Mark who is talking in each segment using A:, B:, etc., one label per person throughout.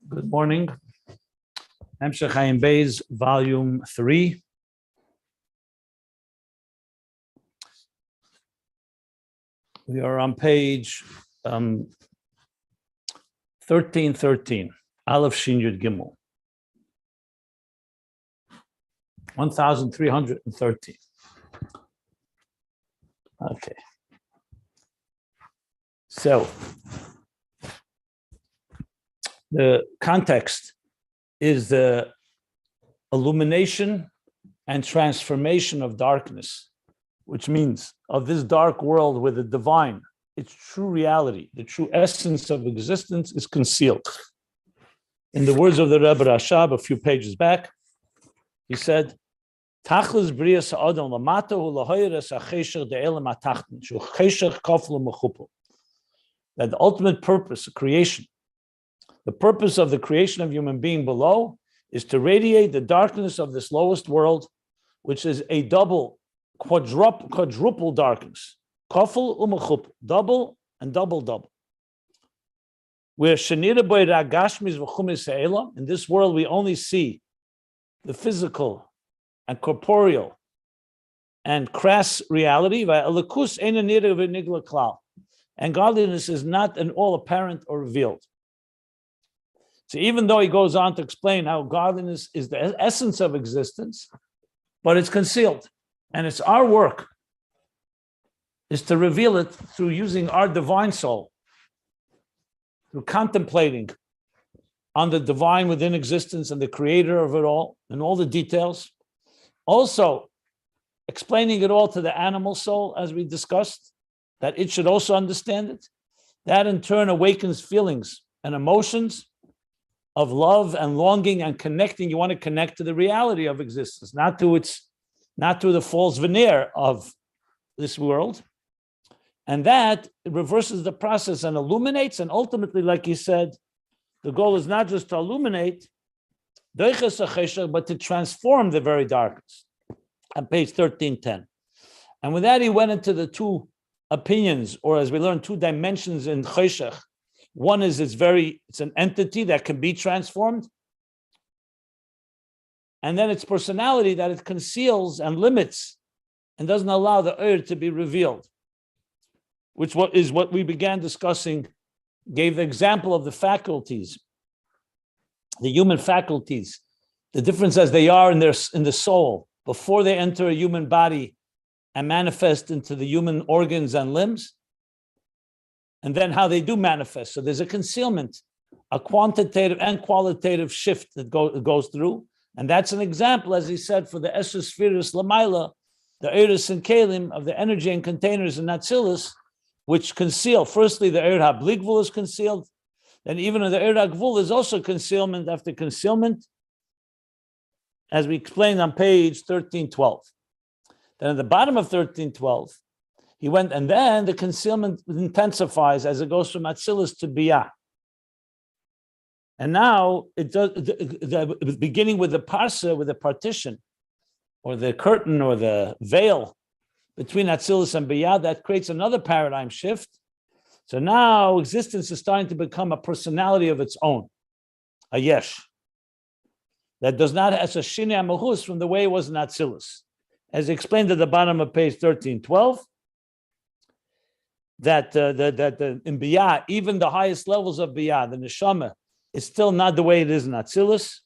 A: Good morning. Ayin Beis, Volume 3. We are on page 1313, Aleph Shin Yud Gimel. 1313. Okay. So, the context is the illumination and transformation of darkness, which means of this dark world where the divine, its true reality, the true essence of existence is concealed. In the words of the Rabbi Rashab a few pages back, he said, Tachlis Biy'a Sa'adam Lamata Hu Lahoyres HaCheshach De'elam HaTachtin Shu Cheshach Kafel Mechupel. That the ultimate purpose of creation, the purpose of the creation of human being below, is to radiate the darkness of this lowest world, which is a double, quadruple darkness. Kafel umechupel, double and double double. Where shenira boy ragashmis v'chumis ha'elam, in this world we only see the physical and corporeal and crass reality. And godliness is not at all apparent or revealed. So even though he goes on to explain how godliness is the essence of existence, but it's concealed. And it's our work is to reveal it through using our divine soul, through contemplating on the divine within existence and the creator of it all and all the details. Also, explaining it all to the animal soul, as we discussed, that it should also understand it. That in turn awakens feelings and emotions of love and longing and connecting. You want to connect to the reality of existence, not to the false veneer of this world. And that reverses the process and illuminates. And ultimately, like he said, the goal is not just to illuminate, but to transform the very darkness. On page 1310. And with that, he went into the two opinions, or as we learned, two dimensions in Cheshach. One is it's an entity that can be transformed. And then its personality that it conceals and limits and doesn't allow the Ur to be revealed, which is what we began discussing, gave the example of the faculties, the human faculties, the difference as they are in the soul before they enter a human body and manifest into the human organs and limbs, and then how they do manifest. So there's a concealment, a quantitative and qualitative shift that goes through. And that's an example, as he said, for the Esher Spheres Lamaila, the Eiros and Kalim of the energy and containers in Atzilus, which conceal. Firstly, the Eir HaBligvul is concealed. Then even in the Eir HaGvul is also concealment after concealment, as we explained on page 1312. Then at the bottom of 1312, he went, and then the concealment intensifies as it goes from Atzilus to Biy'a. And now it does, beginning with the parsa, with the partition, or the curtain, or the veil between Atzilus and Biy'a, that creates another paradigm shift. So now existence is starting to become a personality of its own, a yesh, that does not have a shini amahus from the way it was in Atzilus. As explained at the bottom of page 1312, that in Biy'a, even the highest levels of Biy'a, the neshama, is still not the way it is in Atzilus,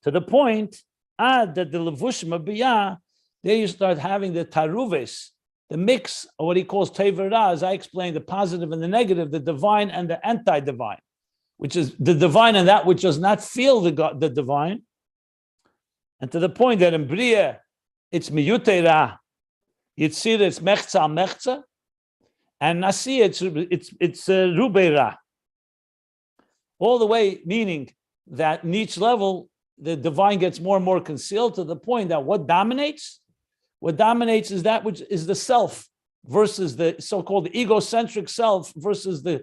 A: to the point that the levushim of Biy'a, there you start having the taruves, the mix of what he calls teverah, as I explained, the positive and the negative, the divine and the anti-divine, which is the divine and that which does not feel the divine, and to the point that in Biy'a, it's miyutera, yitzira, it's mechza mechza, and nasi, it's rubeira. All the way, meaning that in each level, the divine gets more and more concealed to the point that what dominates is that which is the self versus the so-called egocentric self versus the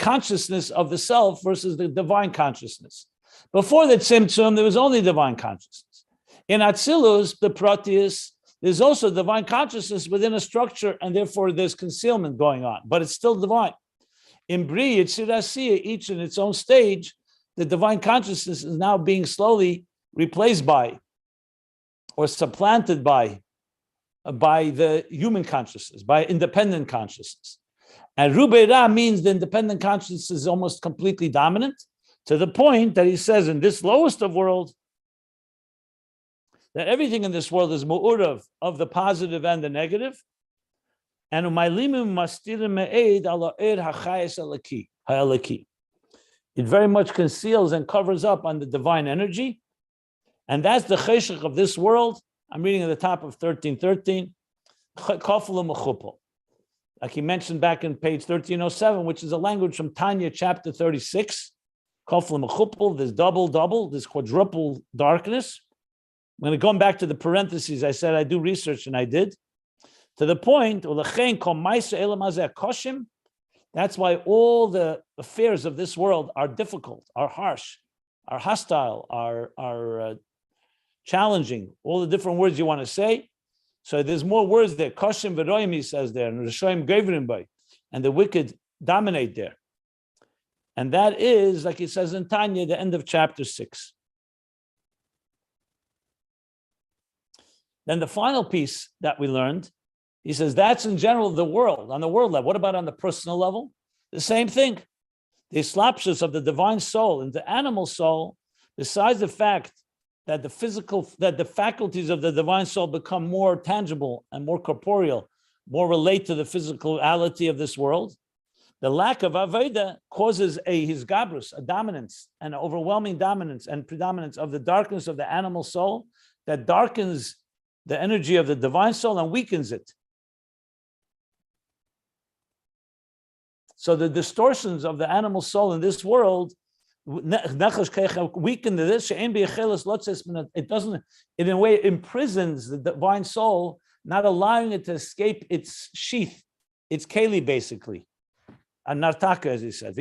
A: consciousness of the self versus the divine consciousness. Before the tzimtzum, there was only divine consciousness. In Atzilus, the Proteus, there's also divine consciousness within a structure, and therefore there's concealment going on, but it's still divine. In Biy'a, Yitzirasiya, each in its own stage, the divine consciousness is now being slowly replaced by or supplanted by the human consciousness, by independent consciousness. And Rubeira means the independent consciousness is almost completely dominant, to the point that he says in this lowest of worlds, that everything in this world is mu'urav of the positive and the negative. And it very much conceals and covers up on the divine energy. And that's the cheshach of this world. I'm reading at the top of 1313. Like he mentioned back in page 1307, which is a language from Tanya chapter 36. There's double, there's quadruple darkness. I'm going to go back to the parentheses. I said I do research, and I did. To the point, that's why all the affairs of this world are difficult, are harsh, are hostile, are challenging, all the different words you want to say. So there's more words there. Koshim v'roim, he says there, and Rishoim gevrim by, and the wicked dominate there. And that is, like he says in Tanya, the end of chapter 6. Then the final piece that we learned, he says that's in general the world, on the world level. What about on the personal level? The same thing. The Histopsis of the divine soul and the animal soul, besides the fact that the faculties of the divine soul become more tangible and more corporeal, more relate to the physicality of this world, the lack of Aveda causes a hisgabrus, a dominance, an overwhelming dominance and predominance of the darkness of the animal soul that darkens the energy of the divine soul and weakens it. So the distortions of the animal soul in this world weaken this. It doesn't, in a way, imprisons the divine soul, not allowing it to escape its sheath, its keli, basically. And nartaka, as he said.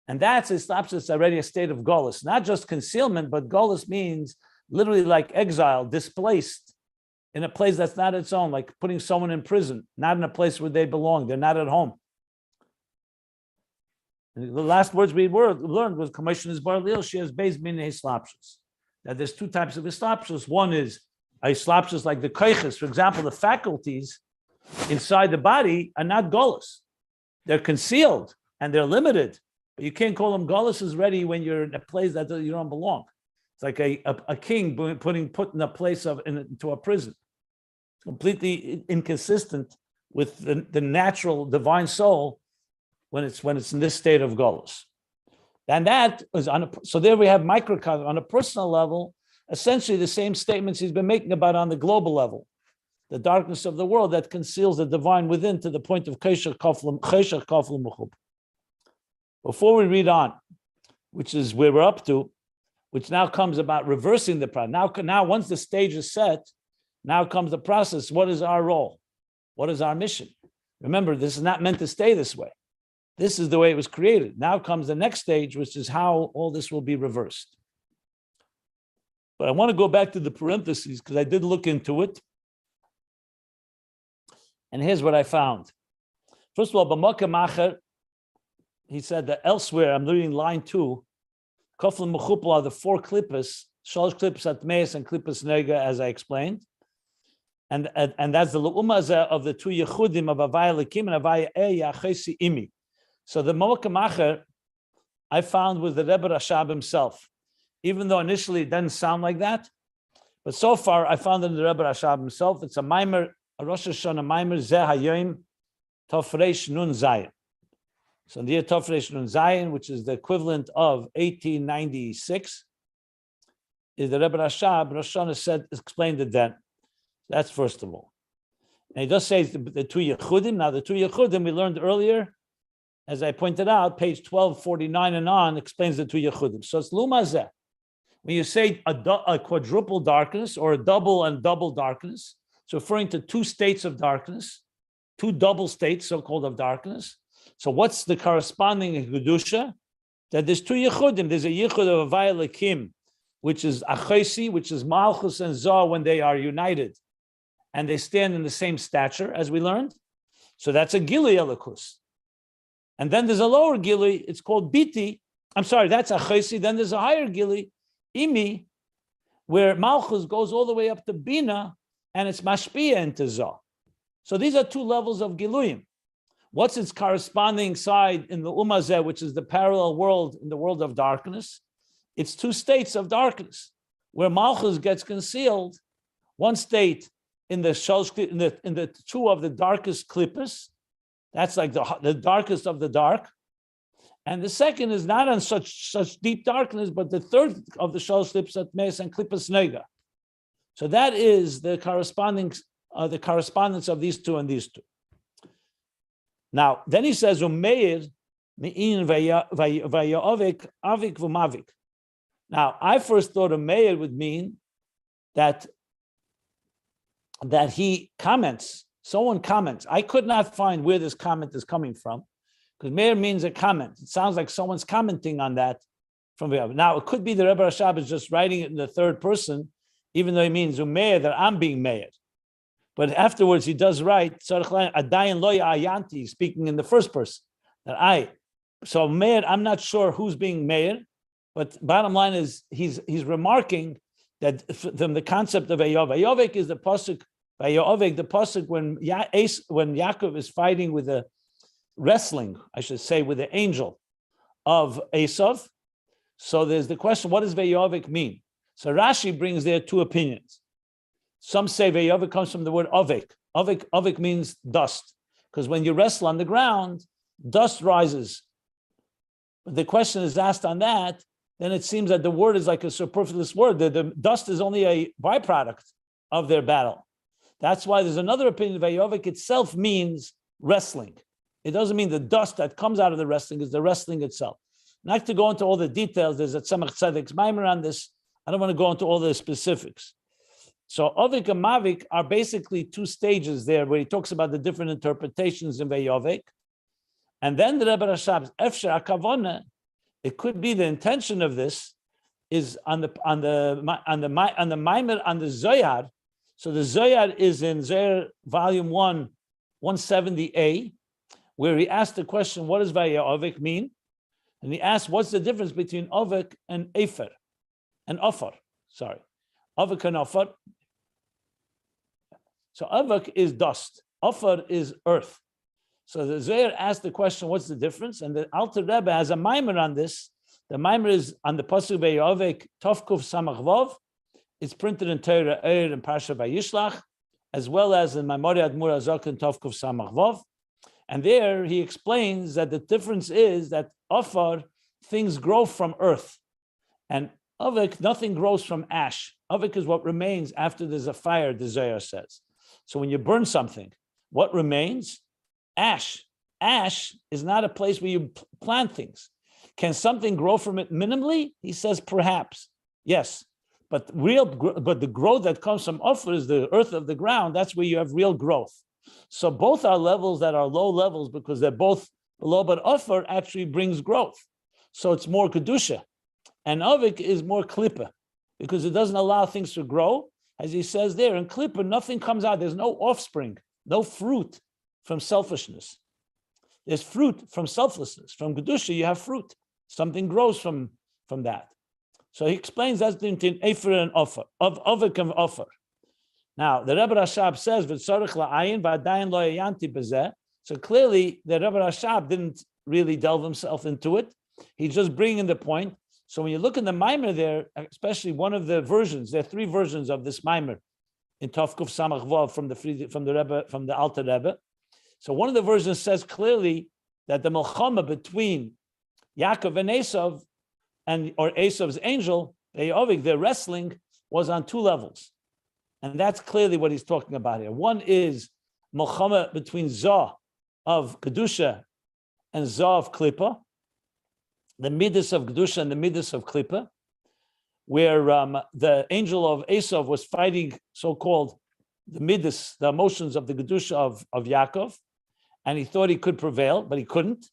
A: And that's Histopsis already a state of golus, not just concealment, but golus means literally like exile, displaced in a place that's not its own, like putting someone in prison, not in a place where they belong. They're not at home. And the last words we learned was commission is bar lil, she has based meaning Histopsis. That there's two types of Histopsis. One is a Histopsis like the koiches, for example, the faculties inside the body are not golus. They're concealed and they're limited. But you can't call them golus ready when you're in a place that you don't belong. It's like a king put in a place into a prison. It's completely inconsistent with the natural divine soul when it's in this state of golus. And that is so there we have microcosm on a personal level, essentially the same statements he's been making about on the global level. The darkness of the world that conceals the divine within to the point of cheshach kaflam mechub. Before we read on, which is where we're up to, which now comes about reversing the process. Now, once the stage is set, now comes the process. What is our role? What is our mission? Remember, this is not meant to stay this way. This is the way it was created. Now comes the next stage, which is how all this will be reversed. But I want to go back to the parentheses because I did look into it. And here's what I found. First of all, b'makom acher, he said that elsewhere, I'm reading line 2, koflim mechupel are the 4 klippas, shalosh klippas atmeis and klippas nega, as I explained. And that's the le'umazah of the 2 yechudim of Avaya Lekim and Avaya Eya Chesi Imi. So the b'makom acher I found was the Rebbe Rashab himself. Even though initially it doesn't sound like that, but so far I found it in the Rebbe Rashab himself. It's a Maimer, a Rosh Hashanah Maimer Zeh Hayoim Tofreish Nun Zayin. So the year Tofreish Nun Zayin, which is the equivalent of 1896, is the Rebbe Rashab. Rosh Hashanah explained it then. That's first of all. And he does say the 2 Yechudim. Now the 2 Yechudim we learned earlier, as I pointed out, page 1249 and on explains the 2 Yechudim. So it's Lumazeh. When you say a quadruple darkness or a double and double darkness, it's referring to 2 states of darkness, 2 double states, so-called, of darkness. So what's the corresponding Kedusha? That there's 2 Yechudim. There's a Yechud of Avaya Lekim, which is Achesi, which is Malchus and Zoh when they are united, and they stand in the same stature, as we learned. So that's a Gilui Elikus. And then there's a lower gili, it's called biti. I'm sorry, that's a chesi. Then there's a higher gili, imi, where malchus goes all the way up to bina, and it's mashpia into zah. So these are two levels of giluyim. What's its corresponding side in the umazeh, which is the parallel world in the world of darkness? It's two states of darkness, where malchus gets concealed. One state in the two of the darkest klippas, that's like the darkest of the dark. And the second is not on such deep darkness, but the third of the shalosh klippas mes and klippas nega. So that is the correspondence of these two and these two. Now, then he says, Umeir mi'in vaya'ovik avik v'mavik. Now, I first thought Umeir would mean that he comments, someone comments. I could not find where this comment is coming from, because Meir means a comment. It sounds like someone's commenting on that from the other. Now, it could be the Rebbe Rashab is just writing it in the third person, even though he means Umeir, that I'm being Meir. But afterwards, he does write, Adayin lo ayanti, speaking in the first person. So Meir, I'm not sure who's being Meir, but bottom line is he's remarking that from the concept of Ayov. Ayovik is the pasuk, Ayovik, the pasuk when Yaakov is fighting with the wrestling, I should say, with the angel of Esav. So there's the question, what does Vayovik mean? So Rashi brings there two opinions. Some say Vayovik comes from the word Ovik. Ovik means dust, because when you wrestle on the ground, dust rises. But the question is asked on that, then it seems that the word is like a superfluous word. The dust is only a byproduct of their battle. That's why there's another opinion. Vayovik itself means wrestling. It doesn't mean the dust that comes out of the wrestling is the wrestling itself. Not to go into all the details, there's a Tzemach Tzedek's Maimer on this. I don't want to go into all the specifics. So Ovik and Mavik are basically two stages there where he talks about the different interpretations in Vayovik. And then the Rebbe Rashab's Efsher HaKavona, it could be the intention of this is on the Maimer, on the Zoyar. So the Zoyar is in Zoyar volume 1, 170a, where he asked the question, what does Vayovik mean? And he asked, what's the difference between Ovik and Efer, and Ofar? Sorry, Ovik and Ofar. So Ovik is dust, Ofar is earth. So the Zohar asked the question, what's the difference? And the Alter Rebbe has a Maimer on this. The Maimer is on the Pasuk Vayovik Tovkuf Samach Vov. It's printed in Torah Eir and Parsha Vayishlach, as well as in Maimori Admur Azok and Tovkuf Samach Vov. And there he explains that the difference is that Ofar, things grow from earth. And Ovik, nothing grows from ash. Ovik is what remains after there's a fire, the Zohar says. So when you burn something, what remains? Ash. Ash is not a place where you plant things. Can something grow from it minimally? He says perhaps. Yes. But the growth that comes from Ofar is the earth of the ground. That's where you have real growth. So both are levels that are low levels because they're both low, but Ofar actually brings growth. So it's more Kedusha. And Ovik is more Klippa because it doesn't allow things to grow. As he says there, in Klippa, nothing comes out. There's no offspring, no fruit from selfishness. There's fruit from selflessness. From Kedusha, you have fruit. Something grows from that. So he explains that's between Efer and Ofar, of Ovik and Ofar. Now, the Rebbe Rashab says, "V'tzorich la'ayin v'adayin lo yayanti b'zeh." So clearly, the Rebbe Rashab didn't really delve himself into it. He's just bringing the point. So when you look in the Maimer there, especially one of the versions, there are three versions of this Maimer in Tovkuf Samach Vav from the Rebbe, from the Alter Rebbe. So one of the versions says clearly that the Melchama between Yaakov and Esav, or Esav's angel, Vayovik, their wrestling was on two levels. And that's clearly what he's talking about here. One is Melchama between Zah of Kedusha and Zah of Klippa, the Midas of Kedusha and the Midas of Klippa, where the angel of Esav was fighting so-called the Midas, the emotions of the Kedusha of Yaakov, and he thought he could prevail, but he couldn't,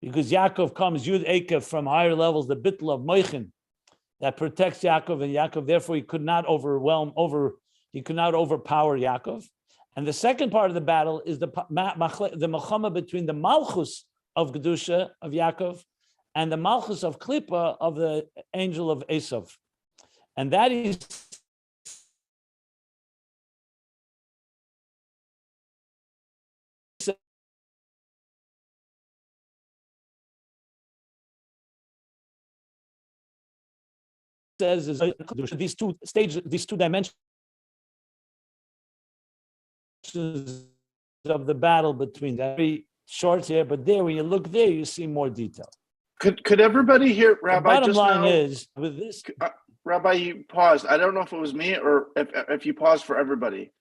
A: because Yaakov comes Yud Ekev from higher levels, the Bittul of Moichin, that protects Yaakov, and Yaakov, therefore, he could not overpower Yaakov. And the second part of the battle is the Melchama between the Malchus of Gedusha of Yaakov, and the Malchus of Klippa of the angel of Esav. And that is says is these two stages, these two dimensions of the battle between that. Very short here, but there, when you look there, you see more detail.
B: Could everybody hear Rabbi?
A: The bottom
B: just
A: line
B: now,
A: is with this.
B: Rabbi, you paused. I don't know if it was me or if you paused for everybody,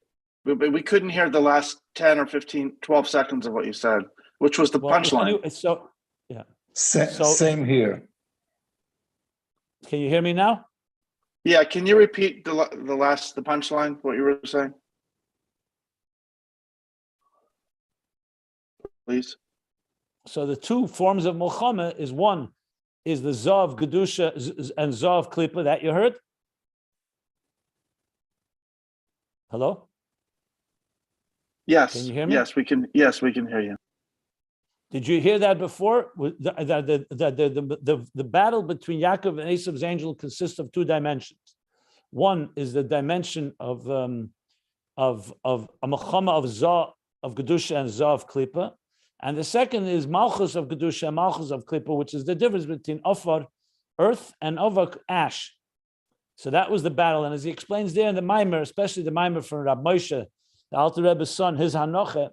B: but we couldn't hear the last 10 or 15, 12 seconds of what you said, which was the punchline.
A: So, yeah.
C: Same here.
A: Can you hear me now?
B: Yeah. Can you repeat the punchline, what you were saying? Please.
A: So the two forms of Milchama is one is the Zav Gedusha and Zav Klippa that you heard. Hello?
B: Yes.
A: Can you hear me?
B: Yes, we can. Yes, we can hear you.
A: Did you hear that before? The battle between Yaakov and Esav's angel consists of two dimensions. One is the dimension of a Milchama of Zav of Gedusha and Zav Klippa. And the second is Malchus of Gedusha and Malchus of Klippa, which is the difference between Ofar, earth, and Ovak, ash. So that was the battle. And as he explains there in the Maimer, especially the Maimer from Rabbi Moshe, the Alter Rebbe's son, his Hanoche,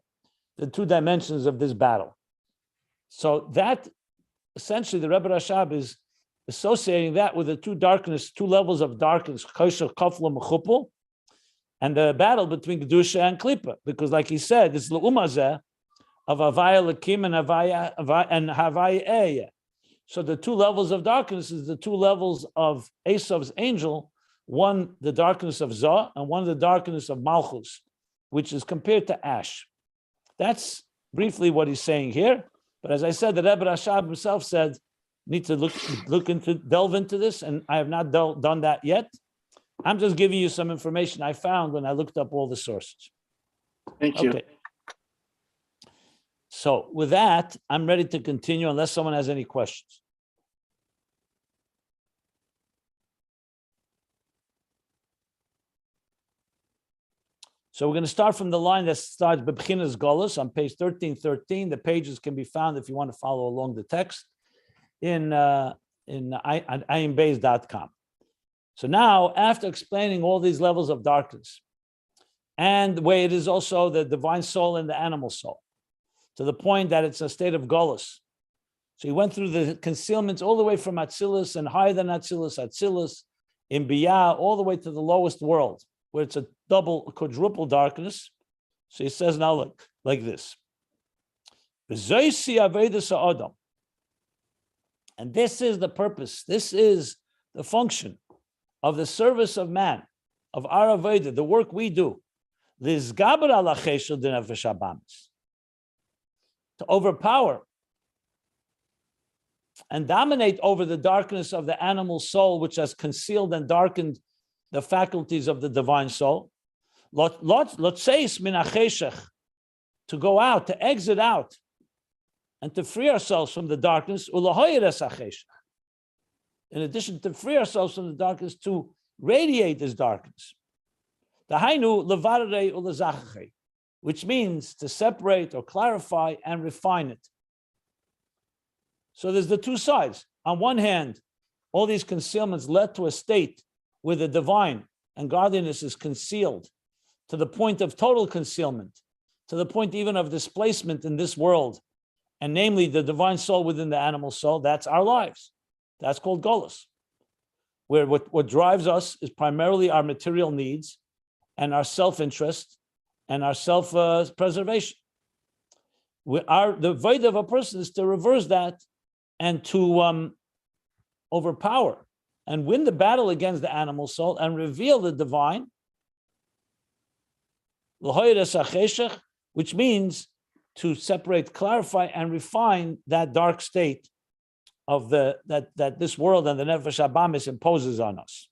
A: the two dimensions of this battle. So that, essentially, the Rebbe Rashab is associating that with the two levels of darkness, Chosher, Kafla, Mechupel, and the battle between Gedusha and Klippa. Because like he said, it's L'umazeh, of Havaya Lakim and Havaya Eya. So the two levels of darkness is the two levels of Esav's angel, one the darkness of Zah and one the darkness of Malchus, which is compared to ash. That's briefly what he's saying here. But as I said, the Rebbe Rashab himself said, need to delve into this, and I have not done that yet. I'm just giving you some information I found when I looked up all the sources.
B: Thank you.
A: Okay. So with that, I'm ready to continue unless someone has any questions. So we're going to start from the line that starts Bebchinas Golus on page 1313. The pages can be found if you want to follow along the text in ayinbeis.com. So now, after explaining all these levels of darkness and the way it is also the divine soul and the animal soul, to the point that it's a state of Golus. So he went through the concealments all the way from Atzilus and higher than Atzilus, in Biy'a, all the way to the lowest world, where it's a quadruple darkness. So he says now, look, like this. And this is the purpose, this is the function of the service of man, of our Avodah, the work we do. To overpower and dominate over the darkness of the animal soul, which has concealed and darkened the faculties of the divine soul. To go out, to exit out, and to free ourselves from the darkness. In addition to free ourselves from the darkness, to radiate this darkness. Which means to separate or clarify and refine it. So there's the two sides. On one hand, all these concealments led to a state where the divine and godliness is concealed to the point of total concealment, to the point even of displacement in this world, and namely the divine soul within the animal soul. That's our lives. That's called Golus, where what drives us is primarily our material needs and our self-interest and our self-preservation. The void of a person is to reverse that and to overpower and win the battle against the animal soul and reveal the divine, which means to separate, clarify, and refine that dark state of that this world and the Nefesh Abamis imposes on us.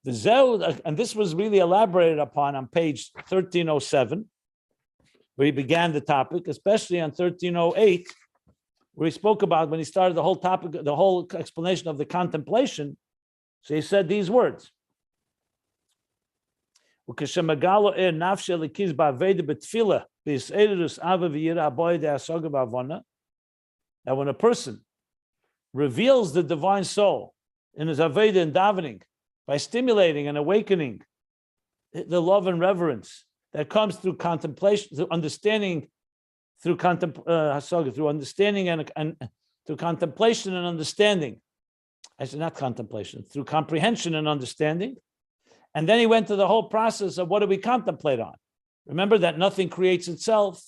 A: And this was really elaborated upon on page 1307. where he began the topic, especially on 1308, where he spoke about when he started the whole topic, the whole explanation of the contemplation. So he said these words. That when a person reveals the divine soul in his Aveda and davening by stimulating and awakening the love and reverence that comes through contemplation, through understanding, through understanding and through contemplation and understanding. Actually, not contemplation, through comprehension and understanding. And then he went to the whole process of what do we contemplate on? Remember that nothing creates itself,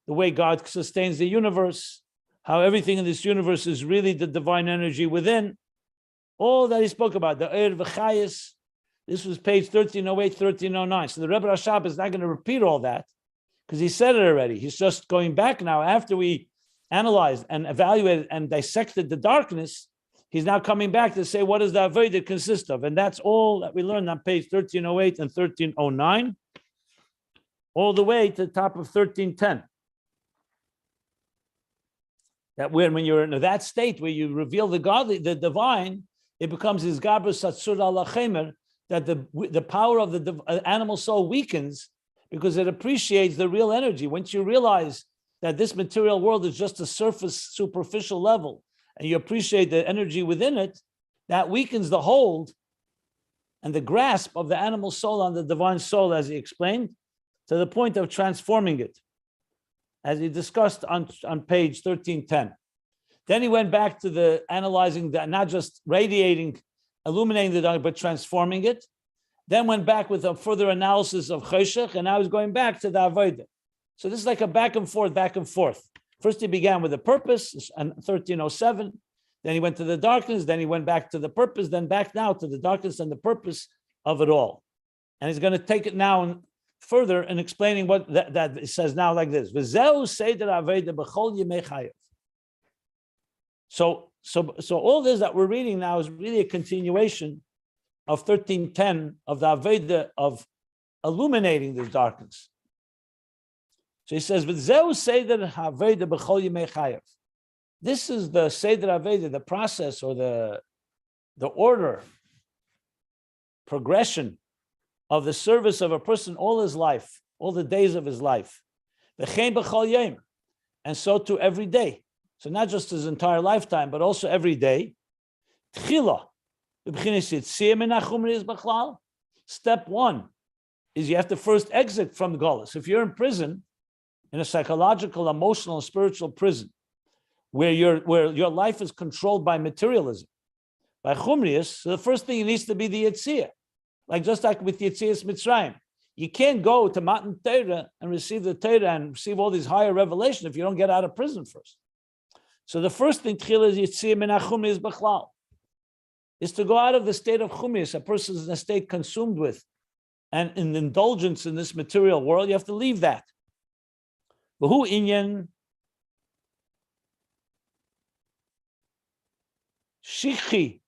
A: the way God sustains the universe, how everything in this universe is really the divine energy within. All that he spoke about, the Eir V'chayis. This was page 1308, 1309. So the Rebbe Rashab is not going to repeat all that because he said it already. He's just going back now after we analyzed and evaluated and dissected the darkness. He's now coming back to say, what does the Aveda consist of? And that's all that we learned on page 1308 and 1309, all the way to the top of 1310. That when you're in that state where you reveal the godly, the divine, it becomes his Gaber Satsur Allah Chemer, that the power of the animal soul weakens because it appreciates the real energy. Once you realize that this material world is just a surface, superficial level, and you appreciate the energy within it, that weakens the hold and the grasp of the animal soul on the divine soul, as he explained, to the point of transforming it, as he discussed on page 1310. Then he went back to the analyzing that, not just radiating, illuminating the dark, but transforming it. Then went back with a further analysis of Cheshach, and now he's going back to the Avodah. So this is like a back and forth, back and forth. First he began with the purpose, and 1307. Then he went to the darkness, then he went back to the purpose, then back now to the darkness and the purpose of it all. And he's going to take it now further in explaining what that it says now like this. So all this that we're reading now is really a continuation of 1310 of the Aveda of illuminating this darkness. So he says, this is the Seder Aveda, the process or the order, progression of the service of a person all his life, all the days of his life. And so to every day. So not just his entire lifetime, but also every day. Step one is you have to first exit from the Golus. If you're in prison, in a psychological, emotional, and spiritual prison, where your life is controlled by materialism, by Chumrius, so the first thing needs to be the Yetzirah. Just like with Yetzias Mitzrayim. You can't go to Matan Torah and receive the Torah and receive all these higher revelation if you don't get out of prison first. So the first thing is Yetzirah min HaChumrius B'chlal, is to go out of the state of Chumrius. A person is in a state consumed with and in indulgence in this material world. You have to leave that. V'hu inyan shichi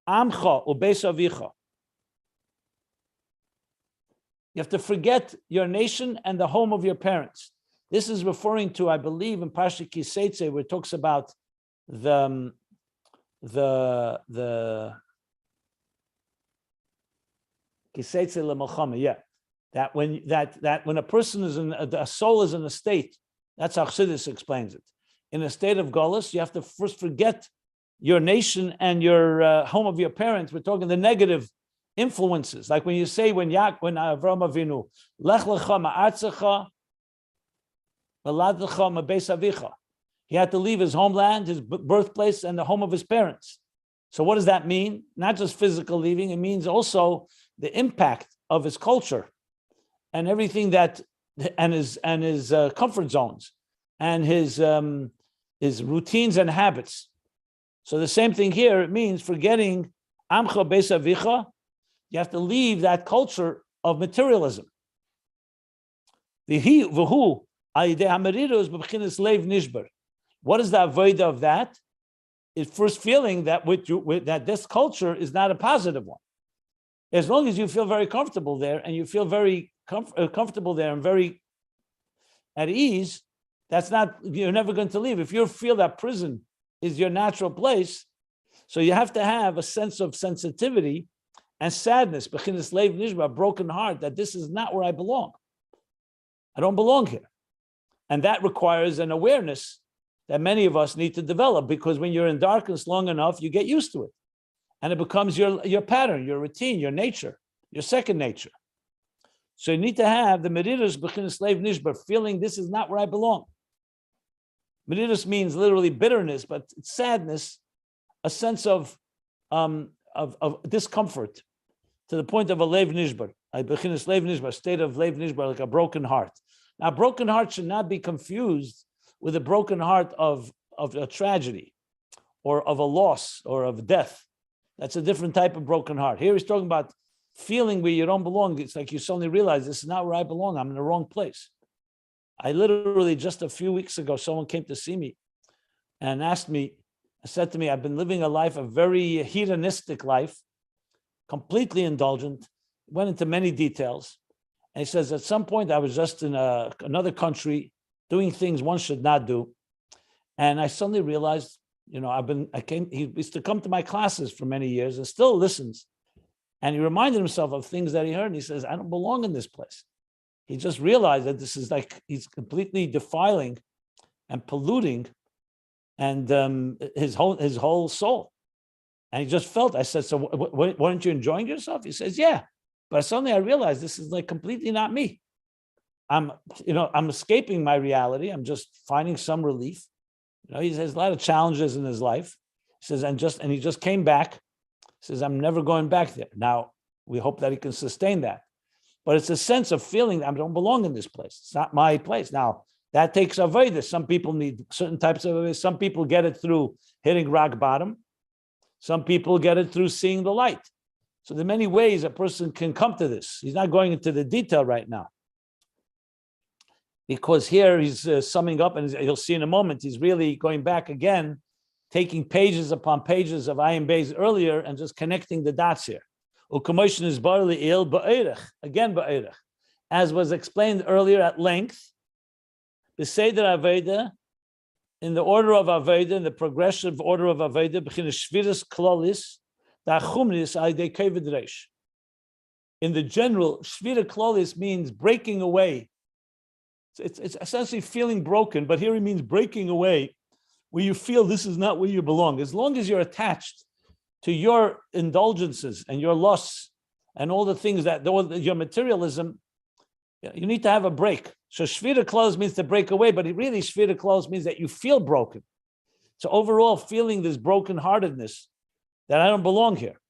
A: amcha ubeis avicha. You have to forget your nation and the home of your parents. This is referring to, I believe, in Parsha Kiseitze, where it talks about the Kiseitze le'melchama. Yeah, that when a person is a soul is in a state, that's how Chassidus explains it. In a state of Golus, you have to first forget your nation and your home of your parents. We're talking the negative influences, like when you say when Avraham Avinu lech lecha ma'artzecha v'ladlecha ma'beis avicha, he had to leave his homeland, his birthplace, and the home of his parents. So what does that mean? Not just physical leaving; it means also the impact of his culture and everything that, and his comfort zones and his routines and habits. So the same thing here. It means forgetting amcha beis avicha. You have to leave that culture of materialism. What is the avodah of that? Is first feeling that that this culture is not a positive one. As long as you feel very comfortable there, and you feel very comfortable there and very at ease, you're never going to leave. If you feel that prison is your natural place, so you have to have a sense of sensitivity and sadness, a broken heart, that this is not where I belong. I don't belong here. And that requires an awareness that many of us need to develop, because when you're in darkness long enough, you get used to it. And it becomes your pattern, your routine, your nature, your second nature. So you need to have the meridus b'chinas leiv nishbar, feeling this is not where I belong. Meridus means literally bitterness, but it's sadness, a sense of discomfort, to the point of a leiv nishbar, a b'chinas leiv nishbar, state of leiv nishbar, like a broken heart. Now, a broken heart should not be confused with a broken heart of a tragedy, or of a loss, or of death. That's a different type of broken heart. Here he's talking about feeling where you don't belong. It's like you suddenly realize this is not where I belong. I'm in the wrong place. I literally, just a few weeks ago, someone came to see me and said to me, I've been living a very hedonistic life, completely indulgent, went into many details. And he says, at some point, I was just in another country doing things one should not do. And I suddenly realized, he used to come to my classes for many years and still listens. And he reminded himself of things that he heard. And he says, I don't belong in this place. He just realized that this is like, he's completely defiling and polluting and his whole soul. And he just felt, I said, so weren't you enjoying yourself? He says, yeah. But suddenly I realized this is like completely not me. I'm escaping my reality. I'm just finding some relief. He has a lot of challenges in his life. He says, and he just came back. He says, I'm never going back there. Now, we hope that he can sustain that. But it's a sense of feeling I don't belong in this place. It's not my place. Now, that takes avodah. Some people need certain types of avodah. Some people get it through hitting rock bottom. Some people get it through seeing the light. So there are many ways a person can come to this. He's not going into the detail right now, because here he's summing up, and you'll see in a moment, he's really going back again, taking pages upon pages of Ayin Beis earlier and just connecting the dots here. Again, ba'erech, as was explained earlier at length, the Seder Aveda, in the order of Aveda, in the progressive order of Aveda, in the general, Shvira Klolis means breaking away. It's essentially feeling broken, but here it means breaking away, where you feel this is not where you belong. As long as you're attached to your indulgences and your lusts and all the things your materialism, you need to have a break. So Shvira Klolis means to break away, but really Shvira Klolis means that you feel broken. So overall, feeling this brokenheartedness, that I don't belong here.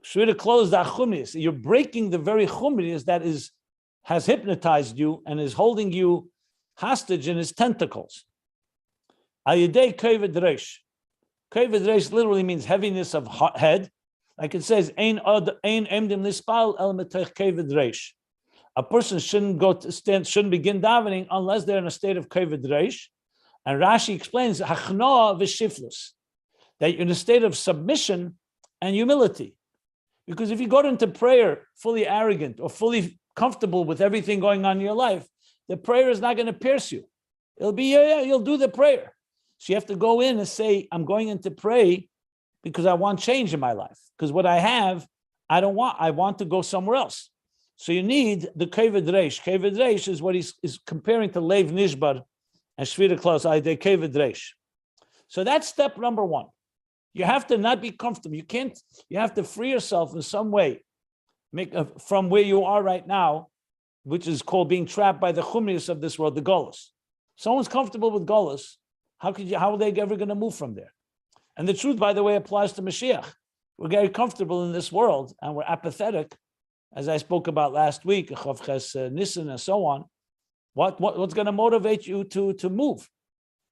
A: Shvira Klolis da chumris. You're breaking the very chumris that has hypnotized you and is holding you hostage in his tentacles. Ayidei keved reish. Keved reish literally means heaviness of head. Like it says, ein emdim nispal el metech keved reish. A person shouldn't begin davening unless they're in a state of keved reish. And Rashi explains hachnoah v'shiflus, that you're in a state of submission and humility. Because if you go into prayer fully arrogant or fully comfortable with everything going on in your life, the prayer is not going to pierce you. It'll be, you'll do the prayer. So you have to go in and say, I'm going in to pray because I want change in my life. Because what I have, I want to go somewhere else. So you need the keved reish. Keved reish is what he's comparing to leiv nishbar and shvira klos ayidei keved reish. So that's step number one. You have to not be comfortable. You have to free yourself in some way, from where you are right now, which is called being trapped by the chumrius of this world, the golus. Someone's comfortable with golus. How are they ever going to move from there? And the truth, by the way, applies to Mashiach. We're very comfortable in this world and we're apathetic, as I spoke about last week, Chavches Nissen and so on. What's going to motivate you to move?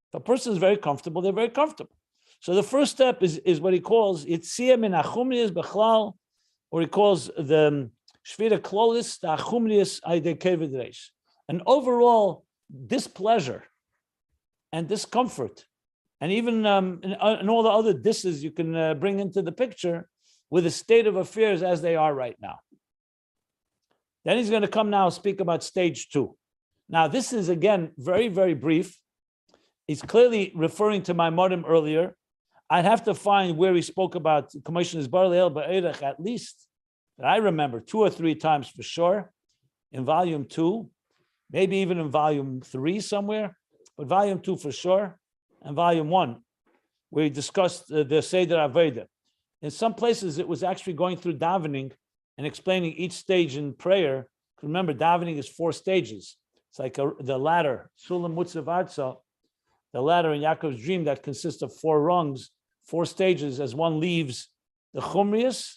A: If a person is very comfortable, they're very comfortable. So the first step is what he calls Yitzia min achumrius bechlal, or he calls the shvira klolis the achumrius ayidei keved reish, an overall displeasure and discomfort, and even and all the other disses you can bring into the picture with the state of affairs as they are right now. Then he's going to come now and speak about stage 2. Now, this is, again, very, very brief. He's clearly referring to my modem earlier. I'd have to find where he spoke about commission is at least, that I remember, 2 or 3 times for sure, in volume 2, maybe even in volume 3 somewhere, but volume 2 for sure, and volume 1, where he discussed the Seder Aveda. In some places, it was actually going through davening and explaining each stage in prayer. Remember, davening is 4 stages. It's like the ladder, Sulam Mutzav Arza, the ladder in Yaakov's dream that consists of 4 rungs, 4 stages as one leaves the Chumrius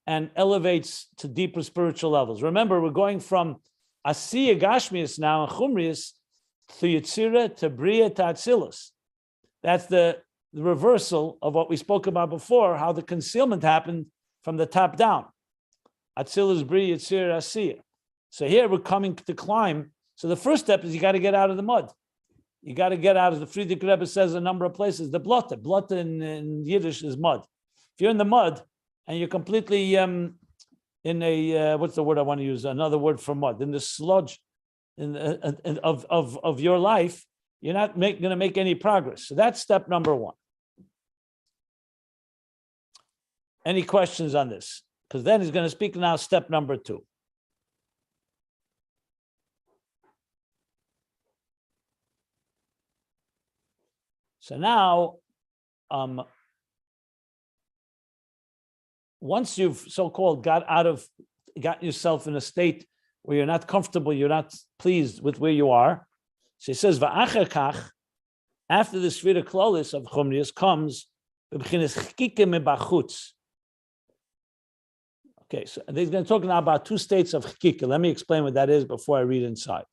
A: and elevates to deeper spiritual levels. Remember, we're going from Asiya Gashmius now, and Chumrius, to Yetzirah, to Biy'a, to Atzilus. That's the reversal of what we spoke about before, how the concealment happened from the top down. Atzilus, Biy'a, Yetzirah, Asiya. So here we're coming to climb. So the first step is you got to get out of the mud. You got to get out, as the Friedrich Rebbe says a number of places, the blotte. Blotte in Yiddish is mud. If you're in the mud and you're completely in a, what's the word I want to use? Another word for mud. In the sludge of your life, you're not going to make any progress. So that's step number 1. Any questions on this? Because then he's going to speak now step number 2. So now, once you've so-called got yourself in a state where you're not comfortable, you're not pleased with where you are. So he says, "Va'acher kach," after the Sfira Klolis of Chumrius comes, okay, so he's going to talk now about 2 states of Kika. Let me explain what that is before I read inside.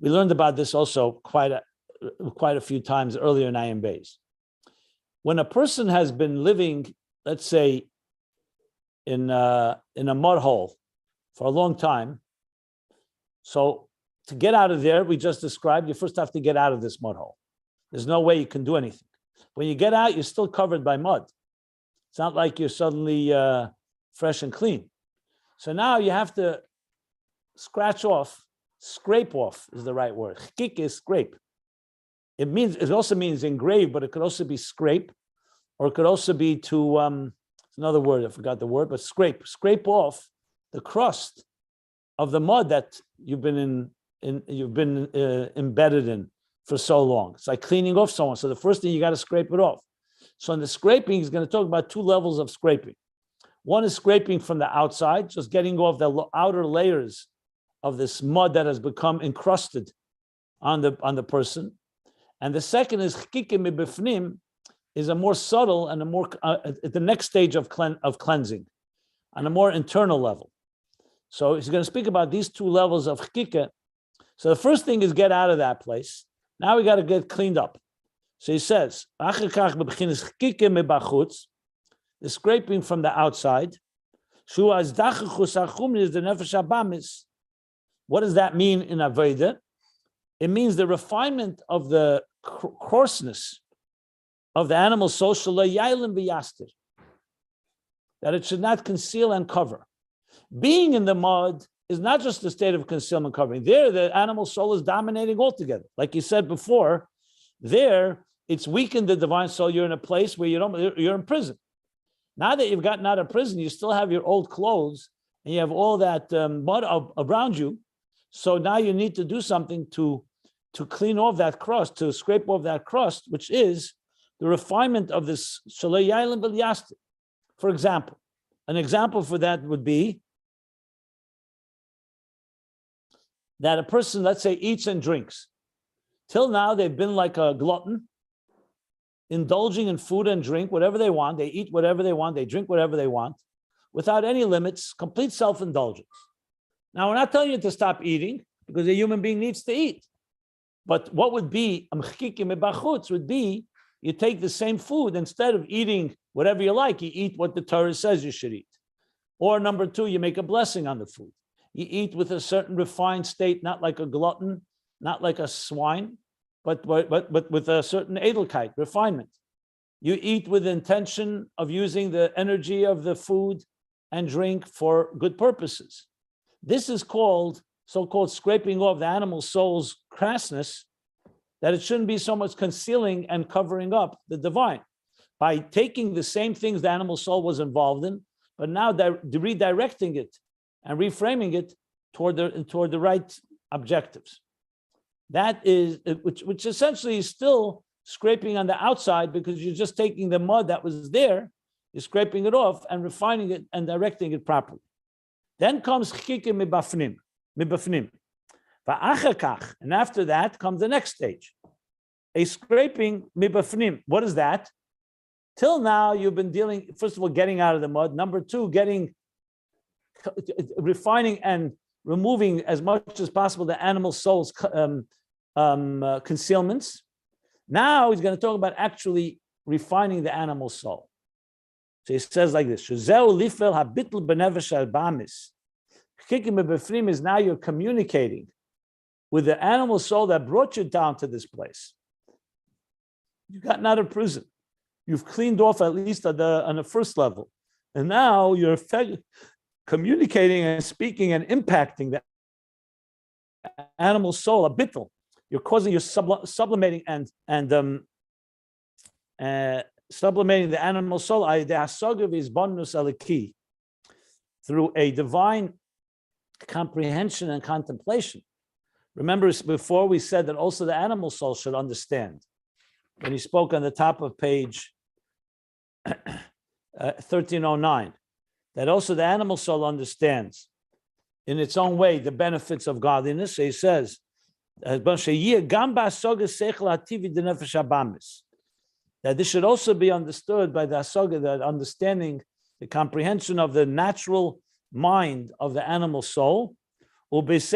A: We learned about this also quite a few times earlier in Ayin Beis. When a person has been living, let's say, in a mud hole for a long time, so to get out of there, we just described, you first have to get out of this mud hole. There's no way you can do anything. When you get out, you're still covered by mud. It's not like you're suddenly fresh and clean. So now you have to scratch off, scrape off is the right word. Chik is scrape. It also means engrave, but it could also be scrape, or it could also be to it's another word, I forgot the word, but scrape off the crust of the mud that you've been embedded in for so long. It's like cleaning off someone. So the first thing, you got to scrape it off. So in the scraping, he's going to talk about 2 levels of scraping. One is scraping from the outside, just getting off the outer layers of this mud that has become encrusted on the person. And the second is chikike mibifnim, is a more subtle and a more the next stage of cleansing, on a more internal level. So he's going to speak about these 2 levels of chikike. So the first thing is get out of that place. Now we got to get cleaned up. So he says, the scraping from the outside. What does that mean in Aveda? It means the refinement of the coarseness of the animal social, that it should not conceal and cover. Being in the mud is not just a state of concealment covering. There, the animal soul is dominating altogether. Like you said before, there, it's weakened the divine soul. You're in a place where you're in prison. Now that you've gotten out of prison, you still have your old clothes and you have all that mud around you. So now you need to do something to clean off that crust, to scrape off that crust, which is the refinement of this. For example, an example for that would be that a person, let's say, eats and drinks. Till now, they've been like a glutton, indulging in food and drink, whatever they want. They eat whatever they want. They drink whatever they want, without any limits, complete self-indulgence. Now, we're not telling you to stop eating, because a human being needs to eat. But what would be, would be, you take the same food, instead of eating whatever you like, you eat what the Torah says you should eat. Or number 2, you make a blessing on the food. You eat with a certain refined state, not like a glutton, not like a swine, but with a certain edelkeit, refinement. You eat with the intention of using the energy of the food and drink for good purposes. This is called so-called scraping off the animal soul's crassness, that it shouldn't be so much concealing and covering up the divine by taking the same things the animal soul was involved in, but now redirecting it and reframing it toward the right objectives. That is, which essentially is still scraping on the outside, because you're just taking the mud that was there, you're scraping it off and refining it and directing it properly. Then comes chikike mibafnim. And after that comes the next stage, a scraping mibafnim. What is that? Till now, you've been dealing, first of all, getting out of the mud. Number two, refining and removing as much as possible the animal soul's concealments. Now he's going to talk about actually refining the animal soul. So he says like this: is now you're communicating with the animal soul that brought you down to this place. You've gotten out of prison. You've cleaned off at least on the first level. And now you're communicating and speaking and impacting the animal soul, a bittul. You're causing, you're sublimating and sublimating the animal soul through a divine comprehension and contemplation. Remember, before we said that also the animal soul should understand. When he spoke on the top of page 1309, that also the animal soul understands in its own way the benefits of godliness. So he says, that this should also be understood by the asaga, that understanding the comprehension of the natural mind of the animal soul, and with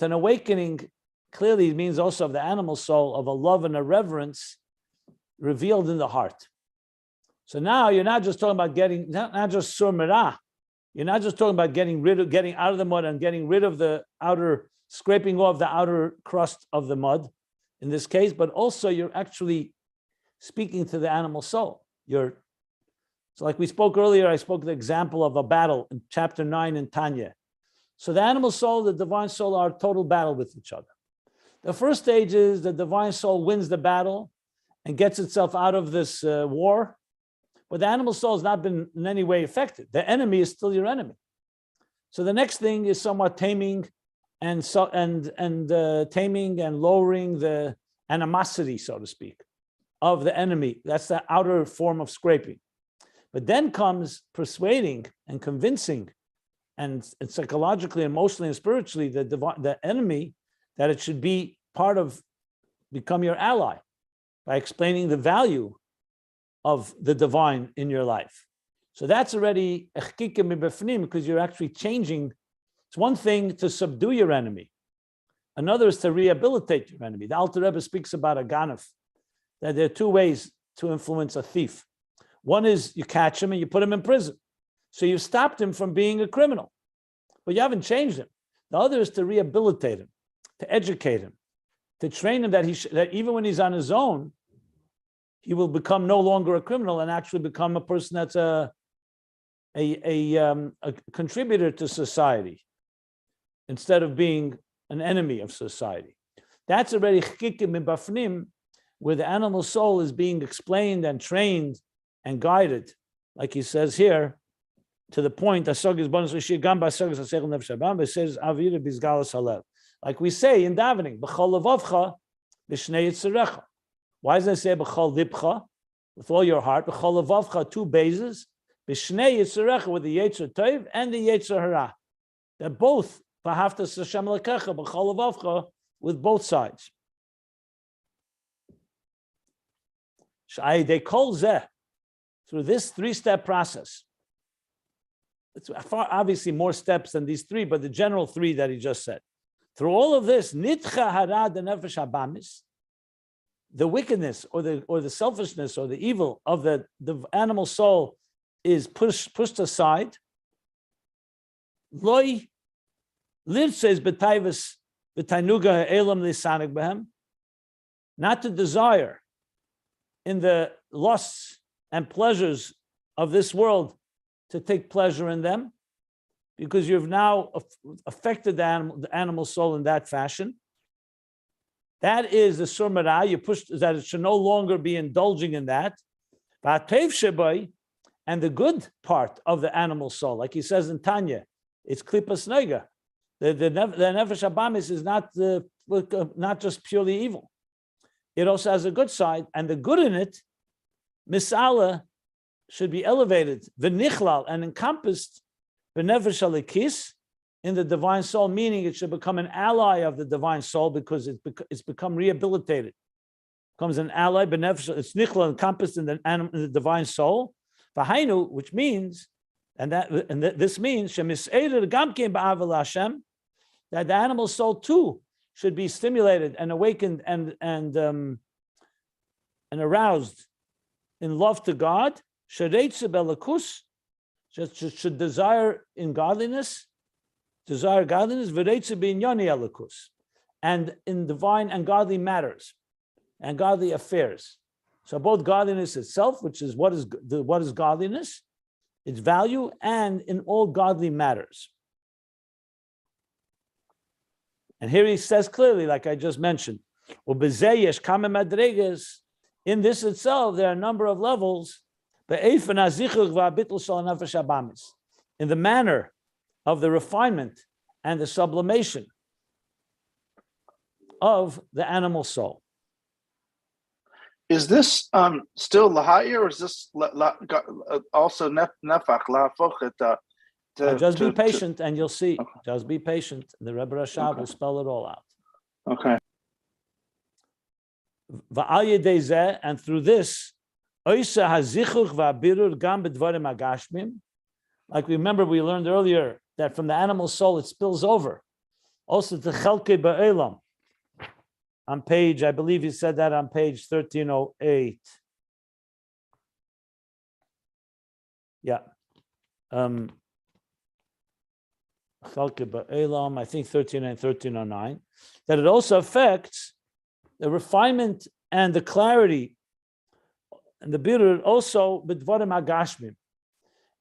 A: an awakening, clearly it means also of the animal soul, of a love and a reverence revealed in the heart. So now you're not just talking about getting, not just sur mirah. You're not just talking about getting out of the mud and getting rid of the outer, scraping off the outer crust of the mud in this case, but also you're actually speaking to the animal soul. So like we spoke earlier, I spoke the example of a battle in chapter 9 in Tanya. So the animal soul, the divine soul are total battle with each other. The first stage is the divine soul wins the battle and gets itself out of this war, but the animal soul has not been in any way affected. The enemy is still your enemy. So the next thing is somewhat taming and taming and lowering the animosity, so to speak, of the enemy. That's the outer form of scraping. But then comes persuading and convincing, and psychologically, emotionally, and spiritually, the enemy, that it should be part of, become your ally by explaining the value of the divine in your life. So that's already because you're actually changing. It's one thing to subdue your enemy. Another is to rehabilitate your enemy. The Alter Rebbe speaks about a ganef, that there are two ways to influence a thief. One is you catch him and you put him in prison. So you've stopped him from being a criminal, but you haven't changed him. The other is to rehabilitate him, to educate him, to train him that even when he's on his own, he will become no longer a criminal and actually become a person that's a contributor to society instead of being an enemy of society. That's already chikikim mibafnim, where the animal soul is being explained and trained and guided, like he says here, to the point, like we say in davening, why does it say b'chol libcha, with all your heart, b'chol levavcha, two bases, b'shnei yitzarecha, with the yetzer tov and the yetzer hara. They're both v'haftas Hashem lekecha, b'chol levavcha, with both sides. They call zeh, through this three-step process. It's obviously more steps than these three, but the general three that he just said. Through all of this, nitcha hara de nefesh habamis, the wickedness or the selfishness or the evil of the animal soul is pushed aside. Loi lirtzes b'taivus b'tainuga elam lisanig behem, not to desire in the lusts and pleasures of this world to take pleasure in them. because you've now affected the animal soul in that fashion. That is the surmara. You push that it should no longer be indulging in that. And the good part of the animal soul, like he says in Tanya, it's klipas nega. The nefesh habamis is not just purely evil. It also has a good side, and the good in it, misala, should be elevated, v'nichlal, and encompassed, v'nefesh halikis, in the divine soul, meaning it should become an ally of the divine soul because it's become rehabilitated. Becomes an ally, beneficial, it's nichlal, encompassed in the divine soul. V'hainu, which means, this means, shemis'eder gamkein ba'avel Hashem, that the animal soul too should be stimulated and awakened and aroused in love to God. Should desire in godliness, and in divine and godly matters and godly affairs. So both godliness itself, which is what is godliness, its value, and in all godly matters. And here he says clearly, like I just mentioned, in this itself, there are a number of levels, in the manner of the refinement and the sublimation of the animal soul.
B: Is this still lahaya, or is this also nefach?
A: Just be patient and you'll see. Okay. Just be patient. The Rebbe Rashab will spell it all out.
B: Okay.
A: And through this, like remember we learned earlier that from the animal soul it spills over. Also to chelke ba'elam. On page, I believe he said that on page 1308. Yeah. Chelke ba'elam, I think 13 and 1309. That it also affects the refinement and the clarity and the birur also b'dvarim hagashmim,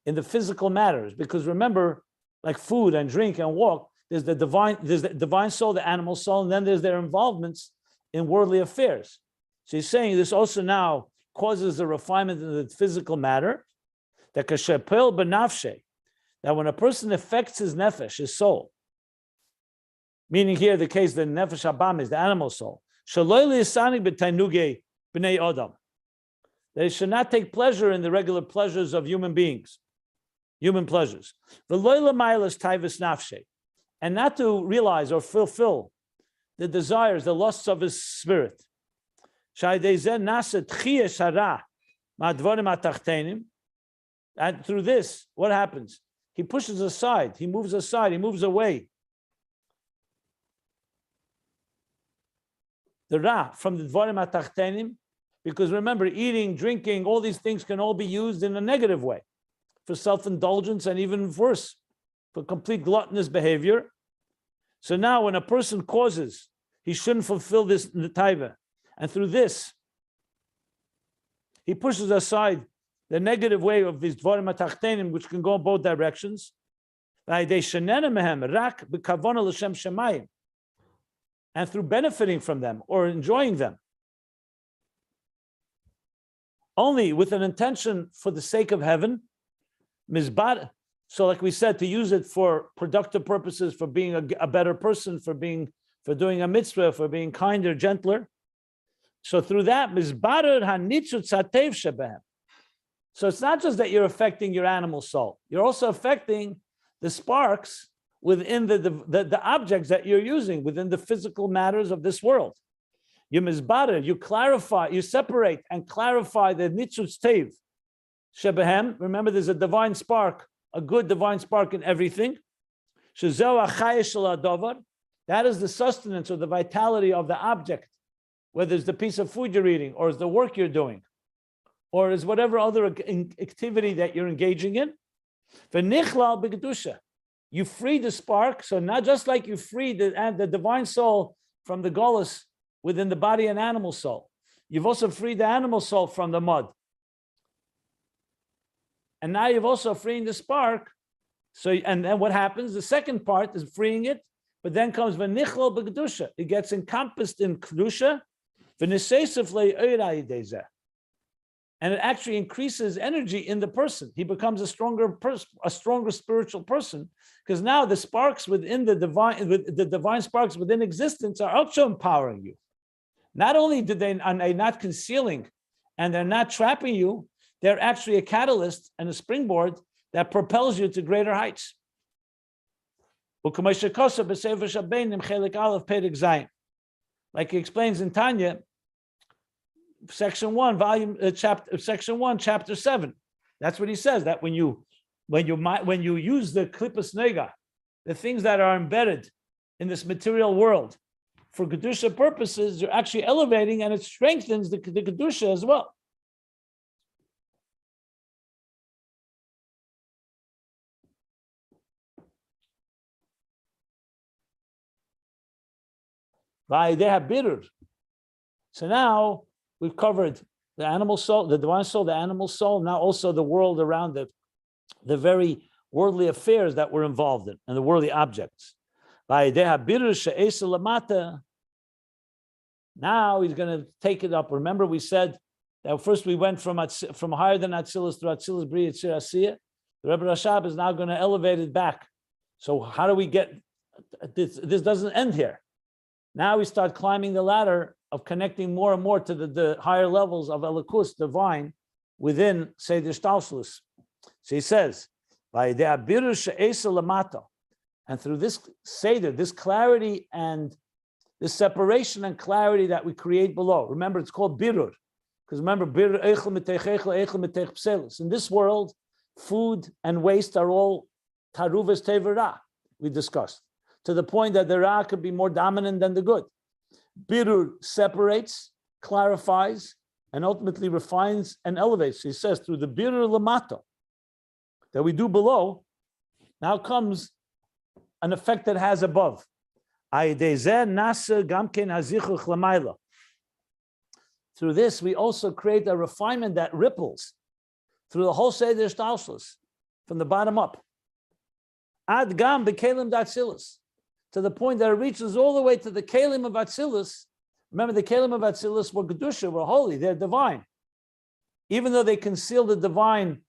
A: in the physical matters, because remember, like food and drink and walk, there's the divine soul, the animal soul, and then there's their involvements in worldly affairs. So he's saying this also now causes the refinement in the physical matter, that kashepel benafshe, that when a person affects his nefesh, his soul, meaning here the case the nefesh habam is the animal soul, shaloi li'sanig b'tainuge b'nei adam, that he should not take pleasure in the regular pleasures of human beings, human pleasures. And not to realize or fulfill the desires, the lusts of his spirit. And through this, what happens? He pushes aside, he moves away the ra from the dvarim atachtenim, because remember, eating, drinking, all these things can all be used in a negative way, for self-indulgence and even worse, for complete gluttonous behavior. So now when a person causes, he shouldn't fulfill this in the taiva, and through this, he pushes aside the negative way of these dvarim atachtenim, which can go in both directions, and through benefiting from them or enjoying them, only with an intention for the sake of heaven, mizbar. So, like we said, to use it for productive purposes, for being a better person, for doing a mitzvah, for being kinder, gentler. So through that, mizbarer hanitzut satev shebehem. So it's not just that you're affecting your animal soul; you're also affecting the sparks within the objects that you're using within the physical matters of this world. You mizbarer, you clarify, you separate and clarify the nitzut tev shebehem. Remember, there's a divine spark, a good divine spark in everything. That is the sustenance or the vitality of the object, whether it's the piece of food you're eating, or it's the work you're doing, or is whatever other activity that you're engaging in. You free the spark, so not just like you free the divine soul from the golus within the body and animal soul, you've also freed the animal soul from the mud. And now you've also freeing the spark So, and then what happens? The second part is freeing it, but then comes v'nichol b'kedusha. It gets encompassed in kedusha, v'nisesef le'oray dezeh. And it actually increases energy in the person. He becomes a stronger spiritual person, because now the sparks within the divine sparks within existence are also empowering you. Not only are they not concealing and they're not trapping you, they're actually a catalyst and a springboard that propels you to greater heights. Like he explains in Tanya, section 1, section 1, chapter 7. That's what he says, that when you use the klipas nega, the things that are embedded in this material world for kedusha purposes, you're actually elevating, and it strengthens the kedusha as well. They have bitter. So now we've covered the animal soul, the divine soul, the animal soul, now also the world around it, the very worldly affairs that we're involved in, and the worldly objects. Now he's going to take it up. Remember, we said that first we went from higher than Atzilus through Atzilus, Biy'a, Yitzir, Asiya. The Rebbe Rashab is now going to elevate it back. So how do we get this? This doesn't end here. Now we start climbing the ladder of connecting more and more to the higher levels of Elikus, divine, within Seder Histopsis. So he says, and through this Seder, this clarity and this separation and clarity that we create below. Remember, it's called birur, because remember, in this world, food and waste are all taruves tevera, we discussed, to the point that the ra could be more dominant than the good. Birur separates, clarifies, and ultimately refines and elevates. He says, through the birur lamato that we do below, now comes an effect that has above. Through this, we also create a refinement that ripples through the whole Seder Histopsis, from the bottom up. Ad gam b'kelim d'Atzilus, to the point that it reaches all the way to the kelim of Atzilus. Remember, the kelim of Atzilus were kedusha, were holy, they're divine. Even though they conceal the divine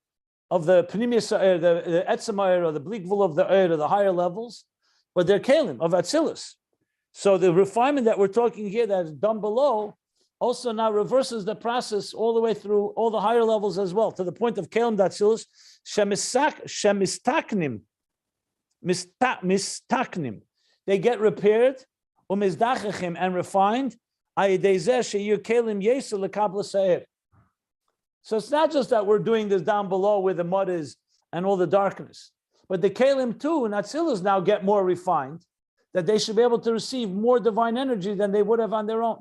A: of the pnimius, the etzem or the blikvul of the or the higher levels, but they're kelim of Atzilus. So the refinement that we're talking here that is done below also now reverses the process all the way through all the higher levels as well, to the point of kelim d'Atzilus, mistaknim. They get repaired, and refined. So it's not just that we're doing this down below where the mud is and all the darkness, but the kelim too and Atzilus now get more refined, that they should be able to receive more divine energy than they would have on their own.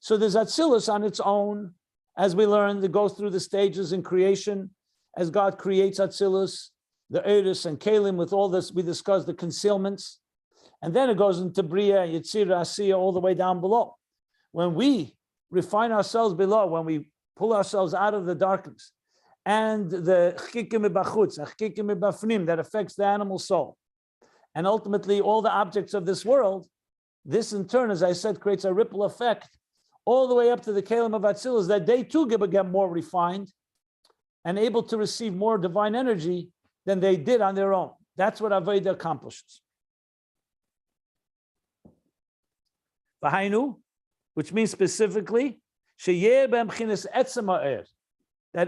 A: So there's Atzilus on its own, as we learned, it goes through the stages in creation, as God creates Atzilus, the Eris and Kelim, with all this, we discussed the concealments. And then it goes into Biy'a, Yitzir, Asiya, all the way down below. When we refine ourselves below, when we pull ourselves out of the darkness, and the chikim b'chutz, chikim b'fnim, that affects the animal soul, and ultimately all the objects of this world, this in turn, as I said, creates a ripple effect all the way up to the kelim of Atzilus, that they too get more refined and able to receive more divine energy than they did on their own. That's what Avodah accomplishes. V'hainu, which means specifically, that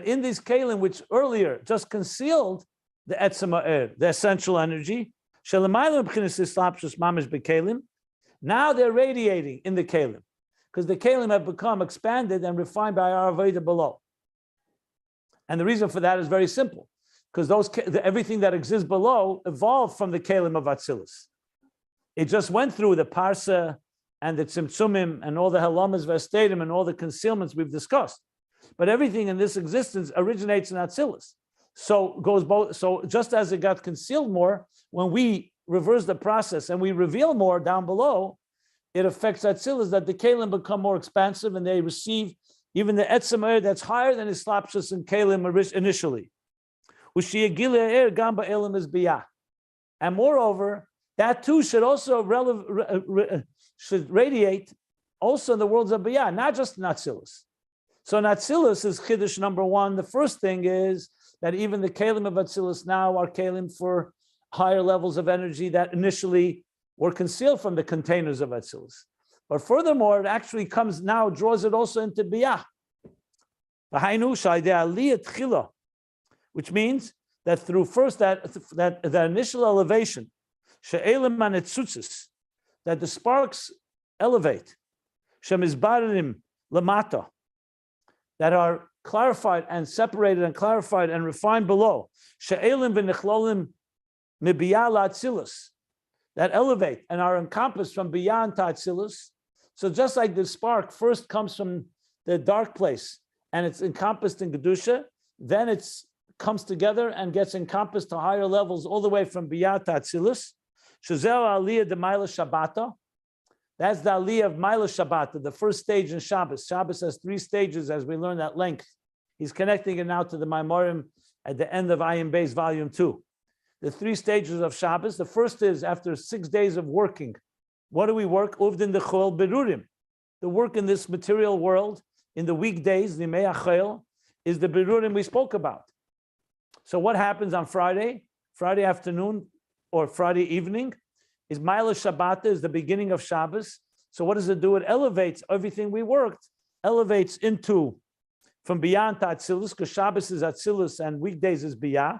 A: in these kelim, which earlier just concealed the etzem ha'er, the essential energy, now they're radiating in the kelim, because the kelim have become expanded and refined by our avodah below. And the reason for that is very simple, because everything that exists below evolved from the kelim of Atzilus. It just went through the parsa and the tzimtzumim and all the halamas v'estadim and all the concealments we've discussed. But everything in this existence originates in Atzilus. So goes both. So just as it got concealed more, when we reverse the process and we reveal more down below, it affects Atzilus, that the kelim become more expansive and they receive even the etzem that's higher than Histopsis and kelim initially. U'sheyagilei er gam ba'elim is Biy'a. And moreover, that too should also should radiate also in the worlds of Biy'a, not just in Atzilus. So in Atzilus is Chiddush number one. The first thing is that even the Kalim of Atzilus now are Kalim for higher levels of energy that initially were concealed from the containers of Atzilus. But furthermore, it actually comes now, draws it also into Biy'a. Which means that through first that initial elevation, that the sparks elevate, lamata, that are clarified and separated and clarified and refined below, that elevate and are encompassed from Biy'a to Atzilus. So just like the spark first comes from the dark place and it's encompassed in Kedusha, then it comes together and gets encompassed to higher levels all the way from Biy'a to Atzilus. Shazeo Aliyah de Maila Shabbata. That's the Aliyah of Maila Shabbata, the first stage in Shabbos. Shabbos has 3 stages, as we learned at length. He's connecting it now to the Maimorim at the end of Ayin Beis, volume 2. The 3 stages of Shabbos. The first is after 6 days of working. What do we work? Uvdin the Chol Berurim. The work in this material world, in the weekdays, the Me'achel, is the Berurim we spoke about. So what happens on Friday? Friday afternoon or Friday evening is Maila Shabbata, is the beginning of Shabbos. So what does it do? It elevates everything we worked, elevates into from Biy'a to Atzilus, because Shabbos is Atzilus and weekdays is Biy'a.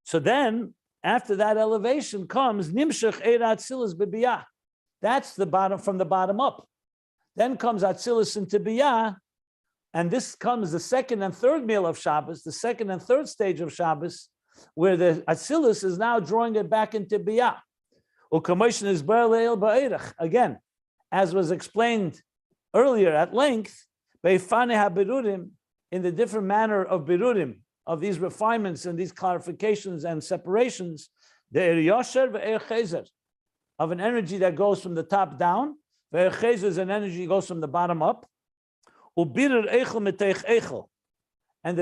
A: So then, after that elevation comes Nimshach Eir Atzilus B'Biy'a. That's the bottom, from the bottom up. Then comes Atzilus into Biy'a, and this comes the second and third meal of Shabbos, the second and third stage of Shabbos, where the Atzilus is now drawing it back into Biy'a. Again, as was explained earlier at length, in the different manner of Birurim, of these refinements and these clarifications and separations, the Yosher of an energy that goes from the top down, is an energy that goes from the bottom up, and the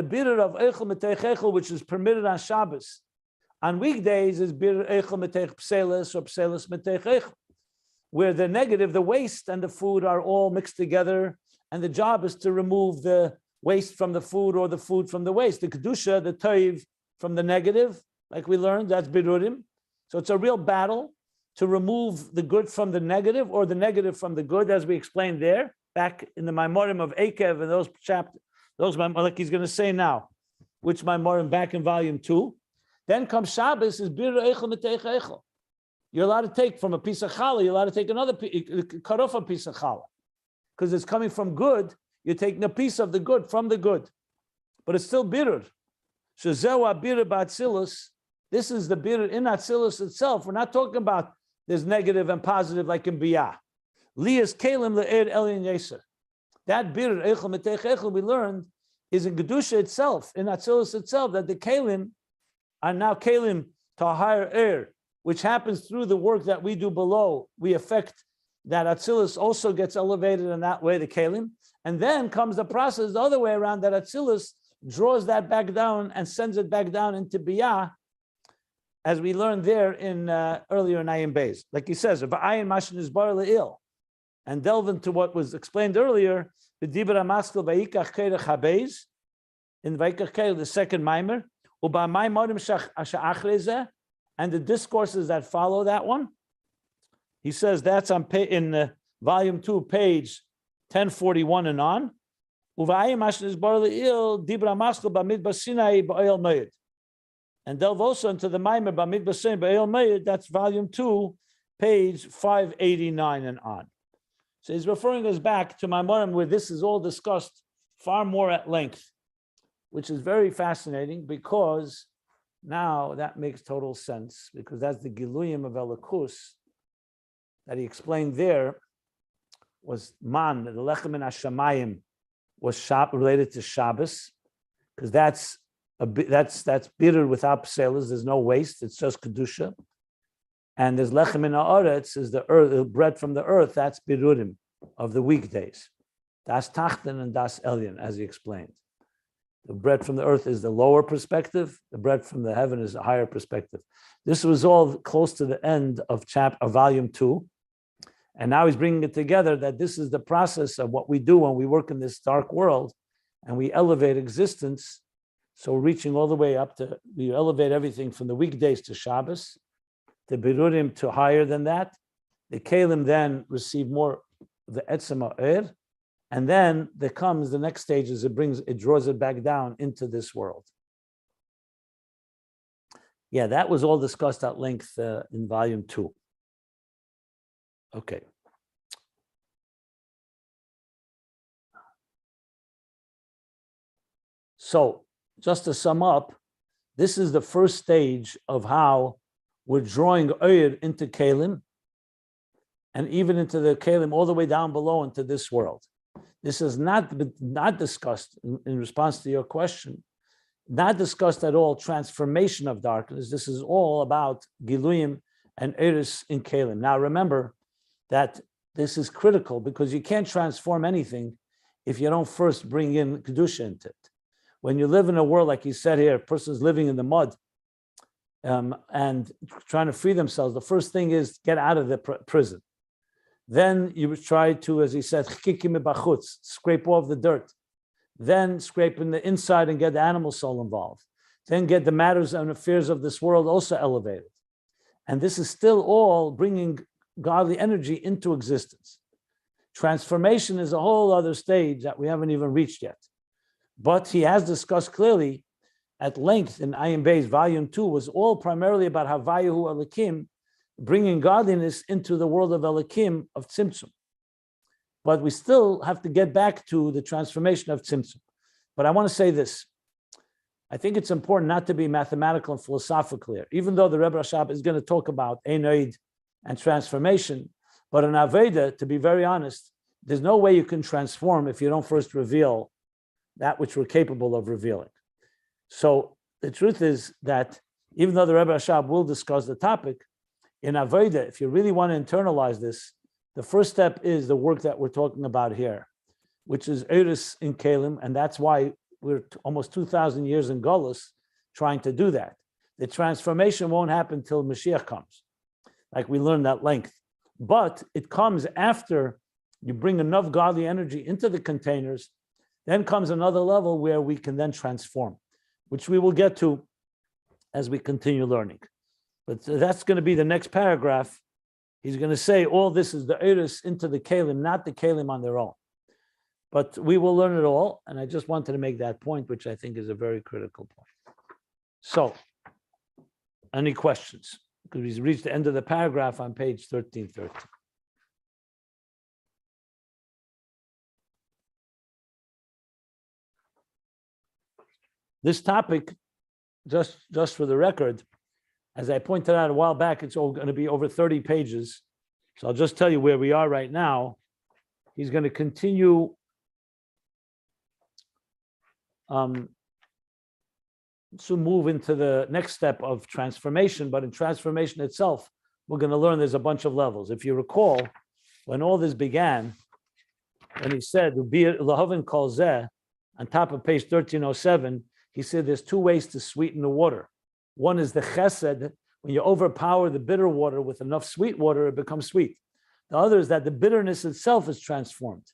A: bitter of Eichel Metech Eichel, which is permitted on Shabbos, on weekdays is bitter Eichel Metech Pselis or Pselis Metech Eichel, where the negative, the waste and the food are all mixed together, and the job is to remove the waste from the food or the food from the waste. The Kedusha, the Toiv from the negative, like we learned, that's Birurim. So it's a real battle to remove the good from the negative or the negative from the good, as we explained there, back in the Maimorim of Ekev and those chapters, those like he's going to say now, which Maimorim back in volume 2. Then comes Shabbos, is Bir Eichel Metech Eichel. You're allowed to take from a piece of challah, you're allowed to take another, cut off a piece of challah. Because it's coming from good, you're taking a piece of the good from the good. But it's still bitter. Shazewa bitter b'Atzilus. This is the bitter in Atzilus itself. We're not talking about there's negative and positive like in Biy'a. Lias Kalim le'er elin yeser. That bitter Eichel Metech Eichel we learned is in Kedusha itself, in Atzilus itself, that the Kalim are now Kalim to a higher air, which happens through the work that we do below. We affect that Atzilus also gets elevated in that way, the Kalim. And then comes the process the other way around, that Atzilus draws that back down and sends it back down into Biy'a, as we learned there in earlier in Ayin Beis. Like he says, if Ayin Mashin is bar le'il, and delve into what was explained earlier, the Dibra Maskil Vayikach Kerech HaBeis, in Vayikach Kerech, the second Maimer, Uba Maimorim Sha'achrezeh, and the discourses that follow that one. He says that's on in volume 2, page 1041 and on. And delve also into the Maimer Bamidbar Sinai Ba'el Meir, that's volume 2, page 589 and on. So he's referring us back to Maimorim, where this is all discussed far more at length, which is very fascinating, because now that makes total sense, because that's the Giluyim of Elikus that he explained there was man, the Lechem in Hashamayim was related to Shabbos, because that's bitter without pselas. There's no waste; it's just kedusha. And there's Lechem in Haaretz, is the earth, the bread from the earth. That's birurim of the weekdays. Das Tachten and Das Elyon, as he explained. The bread from the earth is the lower perspective. The bread from the heaven is a higher perspective. This was all close to the end of volume 2. And now he's bringing it together that this is the process of what we do when we work in this dark world and we elevate existence. So reaching all the way up to, we elevate everything from the weekdays to Shabbos, the Birurim to higher than that. The Kalim then receive more the Etzem Ha'er, and then there comes the next stage is it draws it back down into this world. Yeah, that was all discussed at length in volume 2. Okay. So just to sum up, this is the first stage of how we're drawing Oyer into Kalim, and even into the Kalim all the way down below into this world. This is not discussed in response to your question, not discussed at all transformation of darkness. This is all about Giluyim and Eris in Kalim. Now remember that this is critical because you can't transform anything if you don't first bring in Kedusha into it. When you live in a world, like he said here, a person's living in the mud and trying to free themselves, the first thing is get out of the prison. Then you would try to, as he said, scrape off the dirt. Then scrape in the inside and get the animal soul involved. Then get the matters and affairs of this world also elevated. And this is still all bringing godly energy into existence. Transformation is a whole other stage that we haven't even reached yet. But he has discussed clearly at length in Ayin Beis, volume 2, was all primarily about Havayahu Elikim, bringing godliness into the world of Elikim, of Tzimtzum. But we still have to get back to the transformation of Tzimtzum. But I want to say this. I think it's important not to be mathematical and philosophical here, even though the Rebbe Rashab is going to talk about Einoid and transformation. But in Aveda, to be very honest, there's no way you can transform if you don't first reveal that which we're capable of revealing. So the truth is that even though the Rebbe Rashab will discuss the topic, in Aveda, if you really want to internalize this, the first step is the work that we're talking about here, which is Eris in Kalim, and that's why we're almost 2,000 years in Golus trying to do that. The transformation won't happen till Mashiach comes, like we learned at length. But it comes after you bring enough godly energy into the containers, then comes another level where we can then transform, which we will get to as we continue learning. But that's going to be the next paragraph. He's going to say all this is the Eris into the Kalim, not the Kalim on their own. But we will learn it all. And I just wanted to make that point, which I think is a very critical point. So, any questions? Because we've reached the end of the paragraph on page 1313. This topic, just for the record, as I pointed out a while back, it's all going to be over 30 pages. So I'll just tell you where we are right now. He's going to continue to move into the next step of transformation. But in transformation itself, we're going to learn there's a bunch of levels. If you recall, when all this began, when he said, Lahavin kol zeh, on top of page 1307, he said there's two ways to sweeten the water. One is the chesed. When you overpower the bitter water with enough sweet water, it becomes sweet. The other is that the bitterness itself is transformed.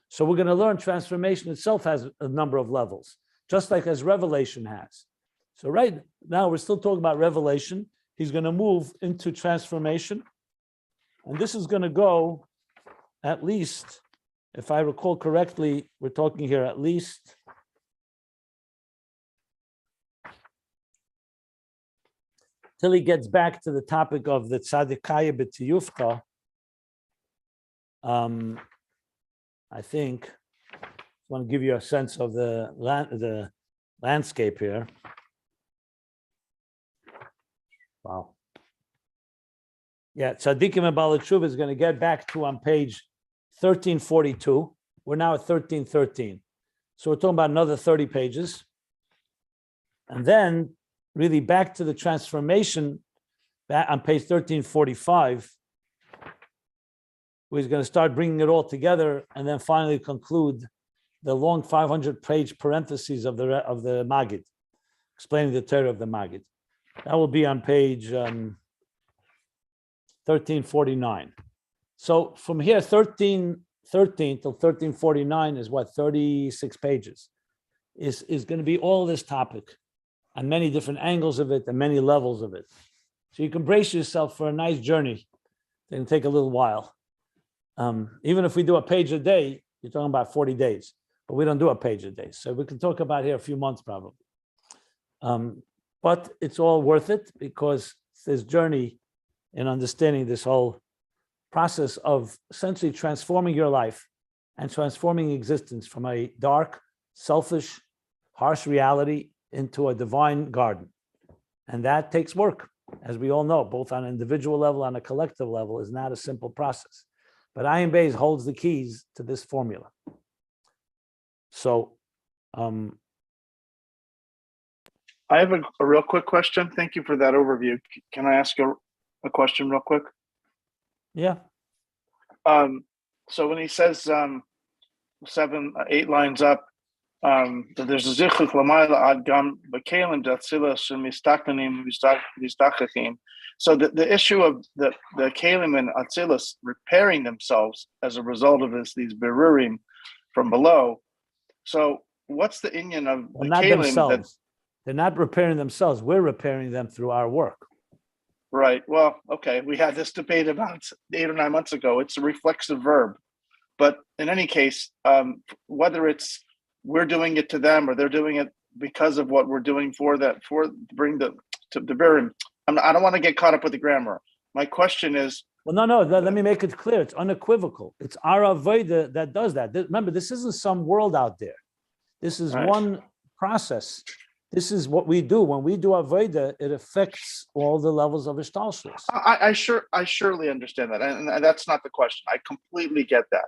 A: So we're going to learn transformation itself has a number of levels, just like as revelation has. So right now we're still talking about revelation. He's going to move into transformation. And this is going to go at least, if I recall correctly, we're talking here at least till he gets back to the topic of the tzadikaya b'tiyufta. I think I want to give you a sense of the landscape here. Wow. Yeah, tzadikim and Baalei Teshuva is going to get back to on page 1342. We're now at 1313. So we're talking about another 30 pages. And then really back to the transformation back on page 1345, where he's going to start bringing it all together and then finally conclude the long 500-page parentheses of the Maggid, explaining the Torah of the Maggid. That will be on page 1349. So from here, 1313 till 1349 is what, 36 pages, is going to be all this topic and many different angles of it and many levels of it. So you can brace yourself for a nice journey. It can take a little while. Even if we do a page a day, you're talking about 40 days, but we don't do a page a day. So we can talk about here a few months probably. But it's all worth it because this journey in understanding this whole process of essentially transforming your life and transforming existence from a dark, selfish, harsh reality into a divine garden. And that takes work, as we all know, both on an individual level and a collective level, is not a simple process. But Ayin Beis holds the keys to this formula. So,
B: I have a real quick question. Thank you for that overview. Can I ask a question real quick?
A: Yeah.
B: So when he says 8 lines up, that there's a zichuk lamayla ad gam b'kelim d'Atzilus mistakenim mizdachachim. So the issue of the kelim and Atzilus repairing themselves as a result of these berurim from below. So what's the inyan of the
A: not
B: kelim?
A: Themselves. They're not repairing themselves. We're repairing them through our work.
B: Right. Well, okay. We had this debate about 8 or 9 months ago. It's a reflexive verb. But in any case, whether it's we're doing it to them or they're doing it because of what we're doing for bring to the bearing. I don't want to get caught up with the grammar. My question is.
A: Well, no. Let me make it clear. It's unequivocal. It's our avodah that does that. Remember, this isn't some world out there. This is one process. This is what we do. When we do avodah, it affects all the levels of Histopsis.
B: I surely understand that. And that's not the question. I completely get that.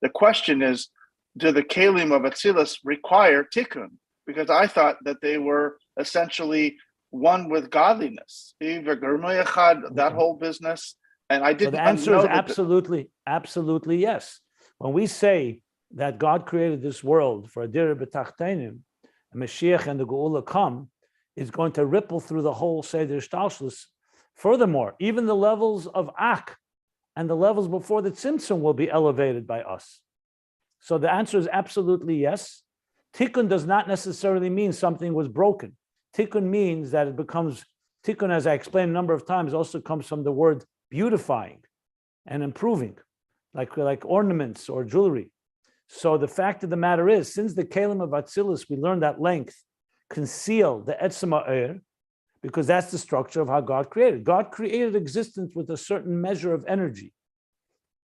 B: The question is, do the kelim of Atzilus require tikkun? Because I thought that they were essentially one with godliness. That whole business. And I didn't know.
A: So the answer is absolutely yes. When we say that God created this world for a dir b'tachtenim, Mashiach and the Geula come, is going to ripple through the whole Seder Histopsis. Furthermore, even the levels of Ak and the levels before the Tzimtzum will be elevated by us. So the answer is absolutely yes. Tikkun does not necessarily mean something was broken. Tikkun means that it becomes, tikkun, as I explained a number of times, also comes from the word beautifying and improving, like ornaments or jewelry. So the fact of the matter is, since the Kelim of Atzilus, we learned at length, conceal the Etzema because that's the structure of how God created. God created existence with a certain measure of energy.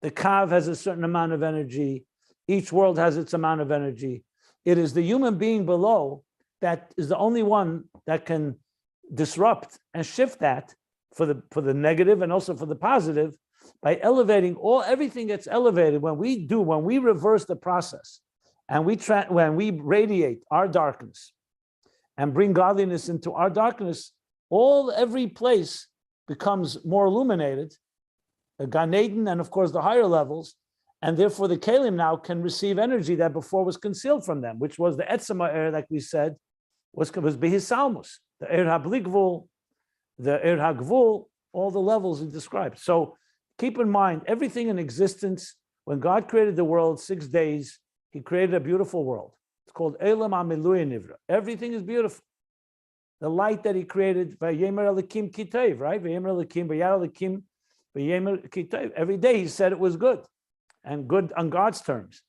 A: The Kav has a certain amount of energy. Each world has its amount of energy. It is the human being below that is the only one that can disrupt and shift that for the negative and also for the positive, by elevating everything gets elevated when we reverse the process and when we radiate our darkness and bring godliness into our darkness, every place becomes more illuminated, the Gan Eden and of course the higher levels, and therefore the Kelim now can receive energy that before was concealed from them, which was the Etzema like we said, was Bihisalmus, the Habligvul, the Hagvul, all the levels he described. So keep in mind, everything in existence, when God created the world 6 days, he created a beautiful world. It's called Elam HaMilui Nivra. Everything is beautiful. The light that he created, Vayemer Elikim Kitev, right? Vayemer Elikim, Vayar Elikim, Vayemer Kitev. Every day he said it was good, and good on God's terms.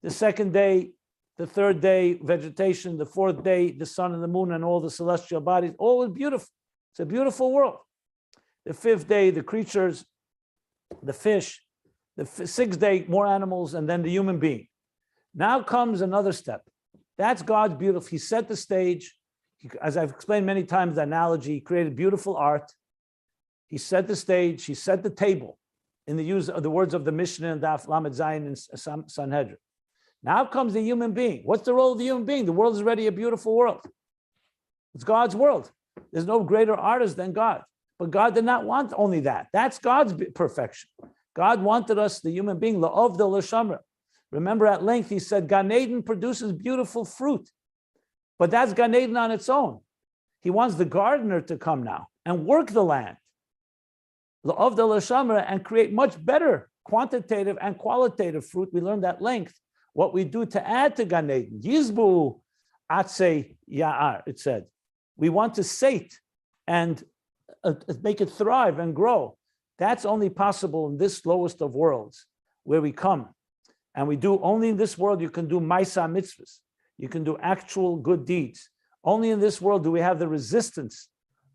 A: The second day, the third day, vegetation. The fourth day, the sun and the moon and all the celestial bodies. All was beautiful. It's a beautiful world. The fifth day, the creatures, the fish. The sixth day, more animals, and then the human being. Now comes another step. That's God's beautiful. He set the stage. As I've explained many times, the analogy, he created beautiful art. He set the stage. He set the table in the use of the words of the Mishnah and Daf Lamed Zayin and Sanhedrin. Now comes the human being. What's the role of the human being? The world is already a beautiful world. It's God's world. There's no greater artist than God. But God did not want only that. That's God's perfection. God wanted us, the human being, la'ov de l'shamra, Remember at length, he said, Gan Eden produces beautiful fruit, but that's Gan Eden on its own. He wants the gardener to come now and work the land, and create much better quantitative and qualitative fruit. We learned at length what we do to add to Gan Eden. Yizbu Atse Ya'ar, it said. We want to sate and make it thrive and grow. That's only possible in this lowest of worlds, where we come. And we do only in this world, you can do Maisa mitzvahs. You can do actual good deeds. Only in this world do we have the resistance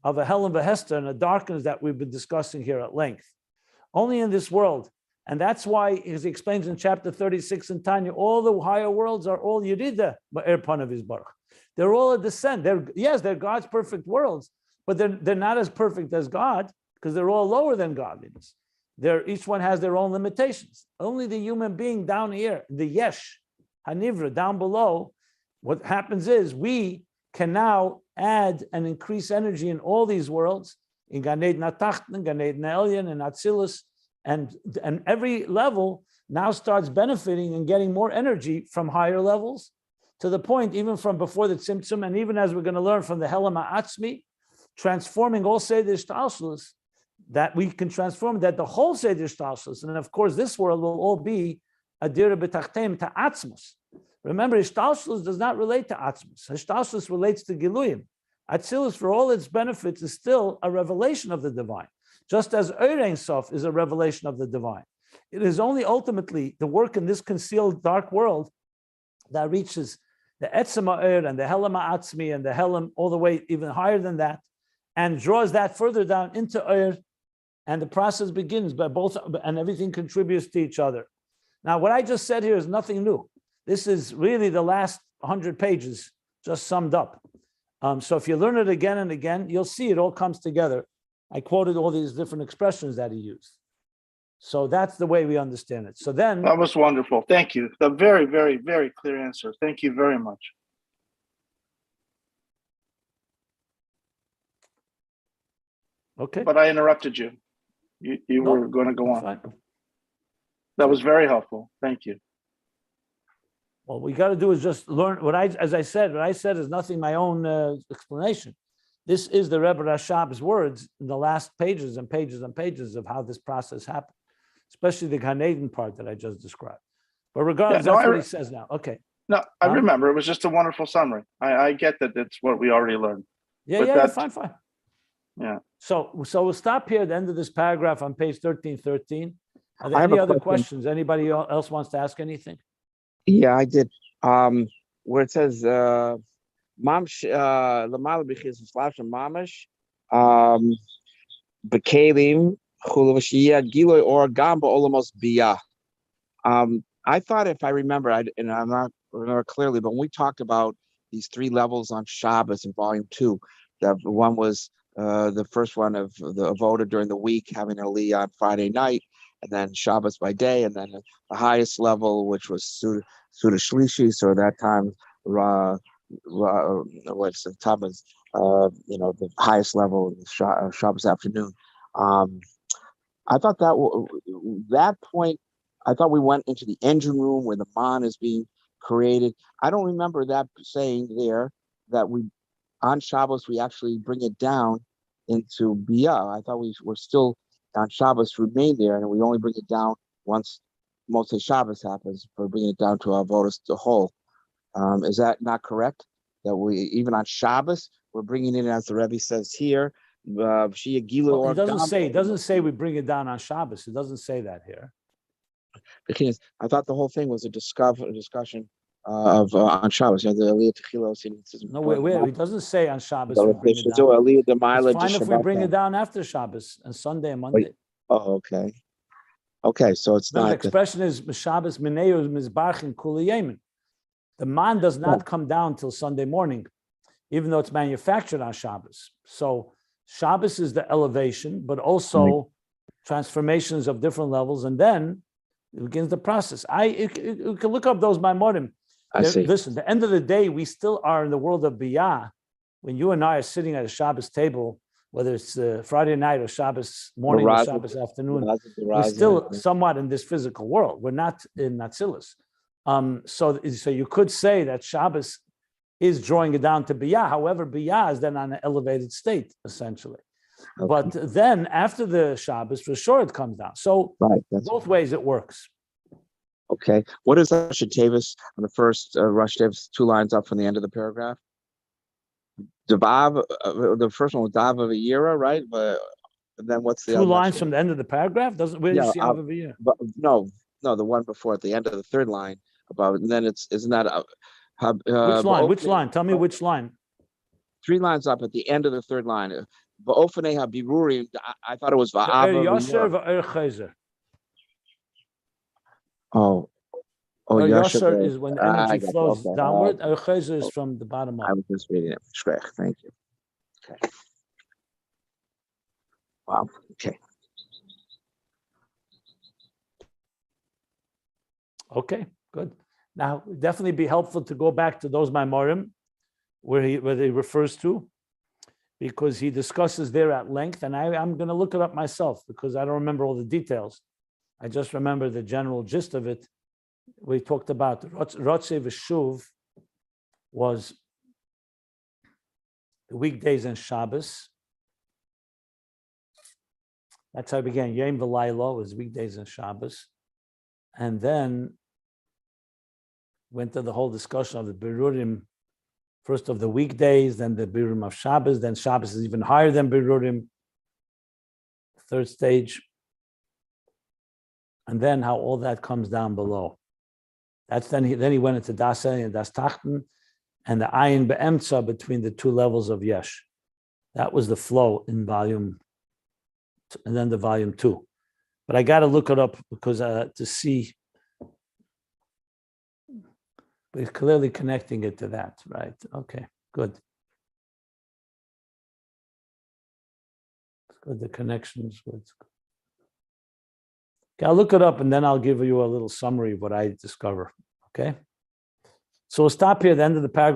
A: of a hell and a Hester and a darkness that we've been discussing here at length. Only in this world. And that's why, as he explains in chapter 36 in Tanya, all the higher worlds are all Yerida, Ba'er Panav Yisbarach. They're all a descent. They're God's perfect worlds, but they're not as perfect as God, because they're all lower than godliness. Each one has their own limitations. Only the human being down here, the Yesh, Hanivra, down below, what happens is we can now add and increase energy in all these worlds, in Gan Eden HaTachton, Gan Eden HaElyon, and Atzilus, and every level now starts benefiting and getting more energy from higher levels, to the point even from before the Tzimtzum, and even as we're going to learn from the Helam HaAtzmi, transforming all Seder Shtalshlus, that we can transform that the whole Seder Shtalshlus, and of course this world will all be Adira B'Tachtem to Atzmus. Remember, Histopsis does not relate to Atzilus. Histopsis relates to Giluyim. Atzilus, for all its benefits, is still a revelation of the divine, just as Ein Sof is a revelation of the divine. It is only ultimately the work in this concealed dark world that reaches the Etzem Ha'er and the Helam Ha'atzmi and the Helam all the way even higher than that, and draws that further down into Eir, and the process begins by both, and everything contributes to each other. Now, what I just said here is nothing new. This is really the last 100 pages just summed up. So if you learn it again and again, you'll see it all comes together. I quoted all these different expressions that he used. So that's the way we understand it. So then...
B: That was wonderful. Thank you. A very, very, very clear answer. Thank you very much.
A: Okay.
B: But I interrupted you. You were going to go on.
A: Fine.
B: That was very helpful. Thank you.
A: Well, we got to do is just learn what I said is nothing my own explanation. This is the Rebbe Rashab's words in the last pages and pages and pages of how this process happened, especially the Gan Eden part that I just described. But regardless, that's what he says now. Okay.
B: No, I remember. It was just a wonderful summary. I get that it's what we already learned.
A: Yeah, fine.
B: Yeah.
A: So we'll stop here at the end of this paragraph on page 1313. Are there any other questions? Anybody else wants to ask anything?
D: Yeah, I did. Where it says Mamsh Lamal Bichis Mamash Bekalim Chulavashia Giloy or Gamba Olamos Biy'a. I thought, if I remember, and I'm not remember clearly, but when we talked about these three levels on Shabbos in volume 2, the one was the first one of the avoda during the week, having an aliyah on Friday night, and then Shabbos by day, and then the highest level, which was Suda Shlishi, so that time, what's the Tammuz, the highest level, Shabbos afternoon. I thought that point, I thought we went into the engine room where the man is being created. I don't remember that saying there that on Shabbos we actually bring it down into Biy'a. I thought we were still on Shabbos remain there, and we only bring it down once Motzei Shabbos happens for bringing it down to our avodas the whole. Is that not correct? That we even on Shabbos we're bringing it, as the Rebbe says here.
A: It doesn't say we bring it down on Shabbos. It doesn't say that here.
D: Because I thought the whole thing was a discussion of on Shabbos. The Aliyah Techilah.
A: No, wait. It doesn't say on Shabbos we bring it down. It's fine if we bring it down after Shabbos and Sunday and Monday.
D: Oh, okay. Okay, so it's not.
A: The expression is Shabbos Mineu Mizbarchin Kuli Yemen. The man does not come down till Sunday morning, even though it's manufactured on Shabbos. So Shabbos is the elevation, but also transformations of different levels, and then it begins the process. You can look up those Maimonim. Listen, at the end of the day, we still are in the world of Biy'a. When you and I are sitting at a Shabbos table, whether it's Friday night or Shabbos morning or Shabbos afternoon, we're still somewhat in this physical world. We're not in Atzilus. So you could say that Shabbos is drawing it down to Biy'a. However, Biy'a is then on an elevated state, essentially.
D: Okay.
A: But then after the Shabbos, for sure it comes down. So both ways it works.
D: Okay. What is Rosh Tevis on the first Rosh Tevis, 2 lines up from the end of the paragraph? The first one was Dav of a Yira, right? But then what's the
A: 2
D: other
A: lines from the end of the paragraph? Where does you see Av of a Yira?
D: But no, the one before at the end of the 3rd line above, and then isn't that
A: which line? Which line? Tell me which line.
D: 3 lines up at the end of the 3rd line. Ba'ofnei habirurim. I thought it was va'ava. Oh,
A: Yasher is when energy flows downward. Chezer is from the bottom up.
D: I was just reading it. Thank you. Okay. Wow. Okay.
A: Okay. Good. Now, definitely be helpful to go back to those Maimorim where he refers to, because he discusses there at length, and I'm going to look it up myself because I don't remember all the details. I just remember the general gist of it. We talked about Rotzei V'Shuv was the weekdays and Shabbos. That's how it began. Yom V'Layla was weekdays and Shabbos. And then went to the whole discussion of the Birurim, first of the weekdays, then the Birurim of Shabbos, then Shabbos is even higher than Birurim, 3rd stage. And then how all that comes down below. That's then he went into Das and Das Tachten and the Ayin Be'emtza between the 2 levels of Yesh. That was the flow in volume, and then the volume 2. But I got to look it up because to see. But he's clearly connecting it to that, right? Okay, good. It's good. The connections. Okay, I'll look it up and then I'll give you a little summary of what I discover. Okay. So we'll stop here at the end of the paragraph.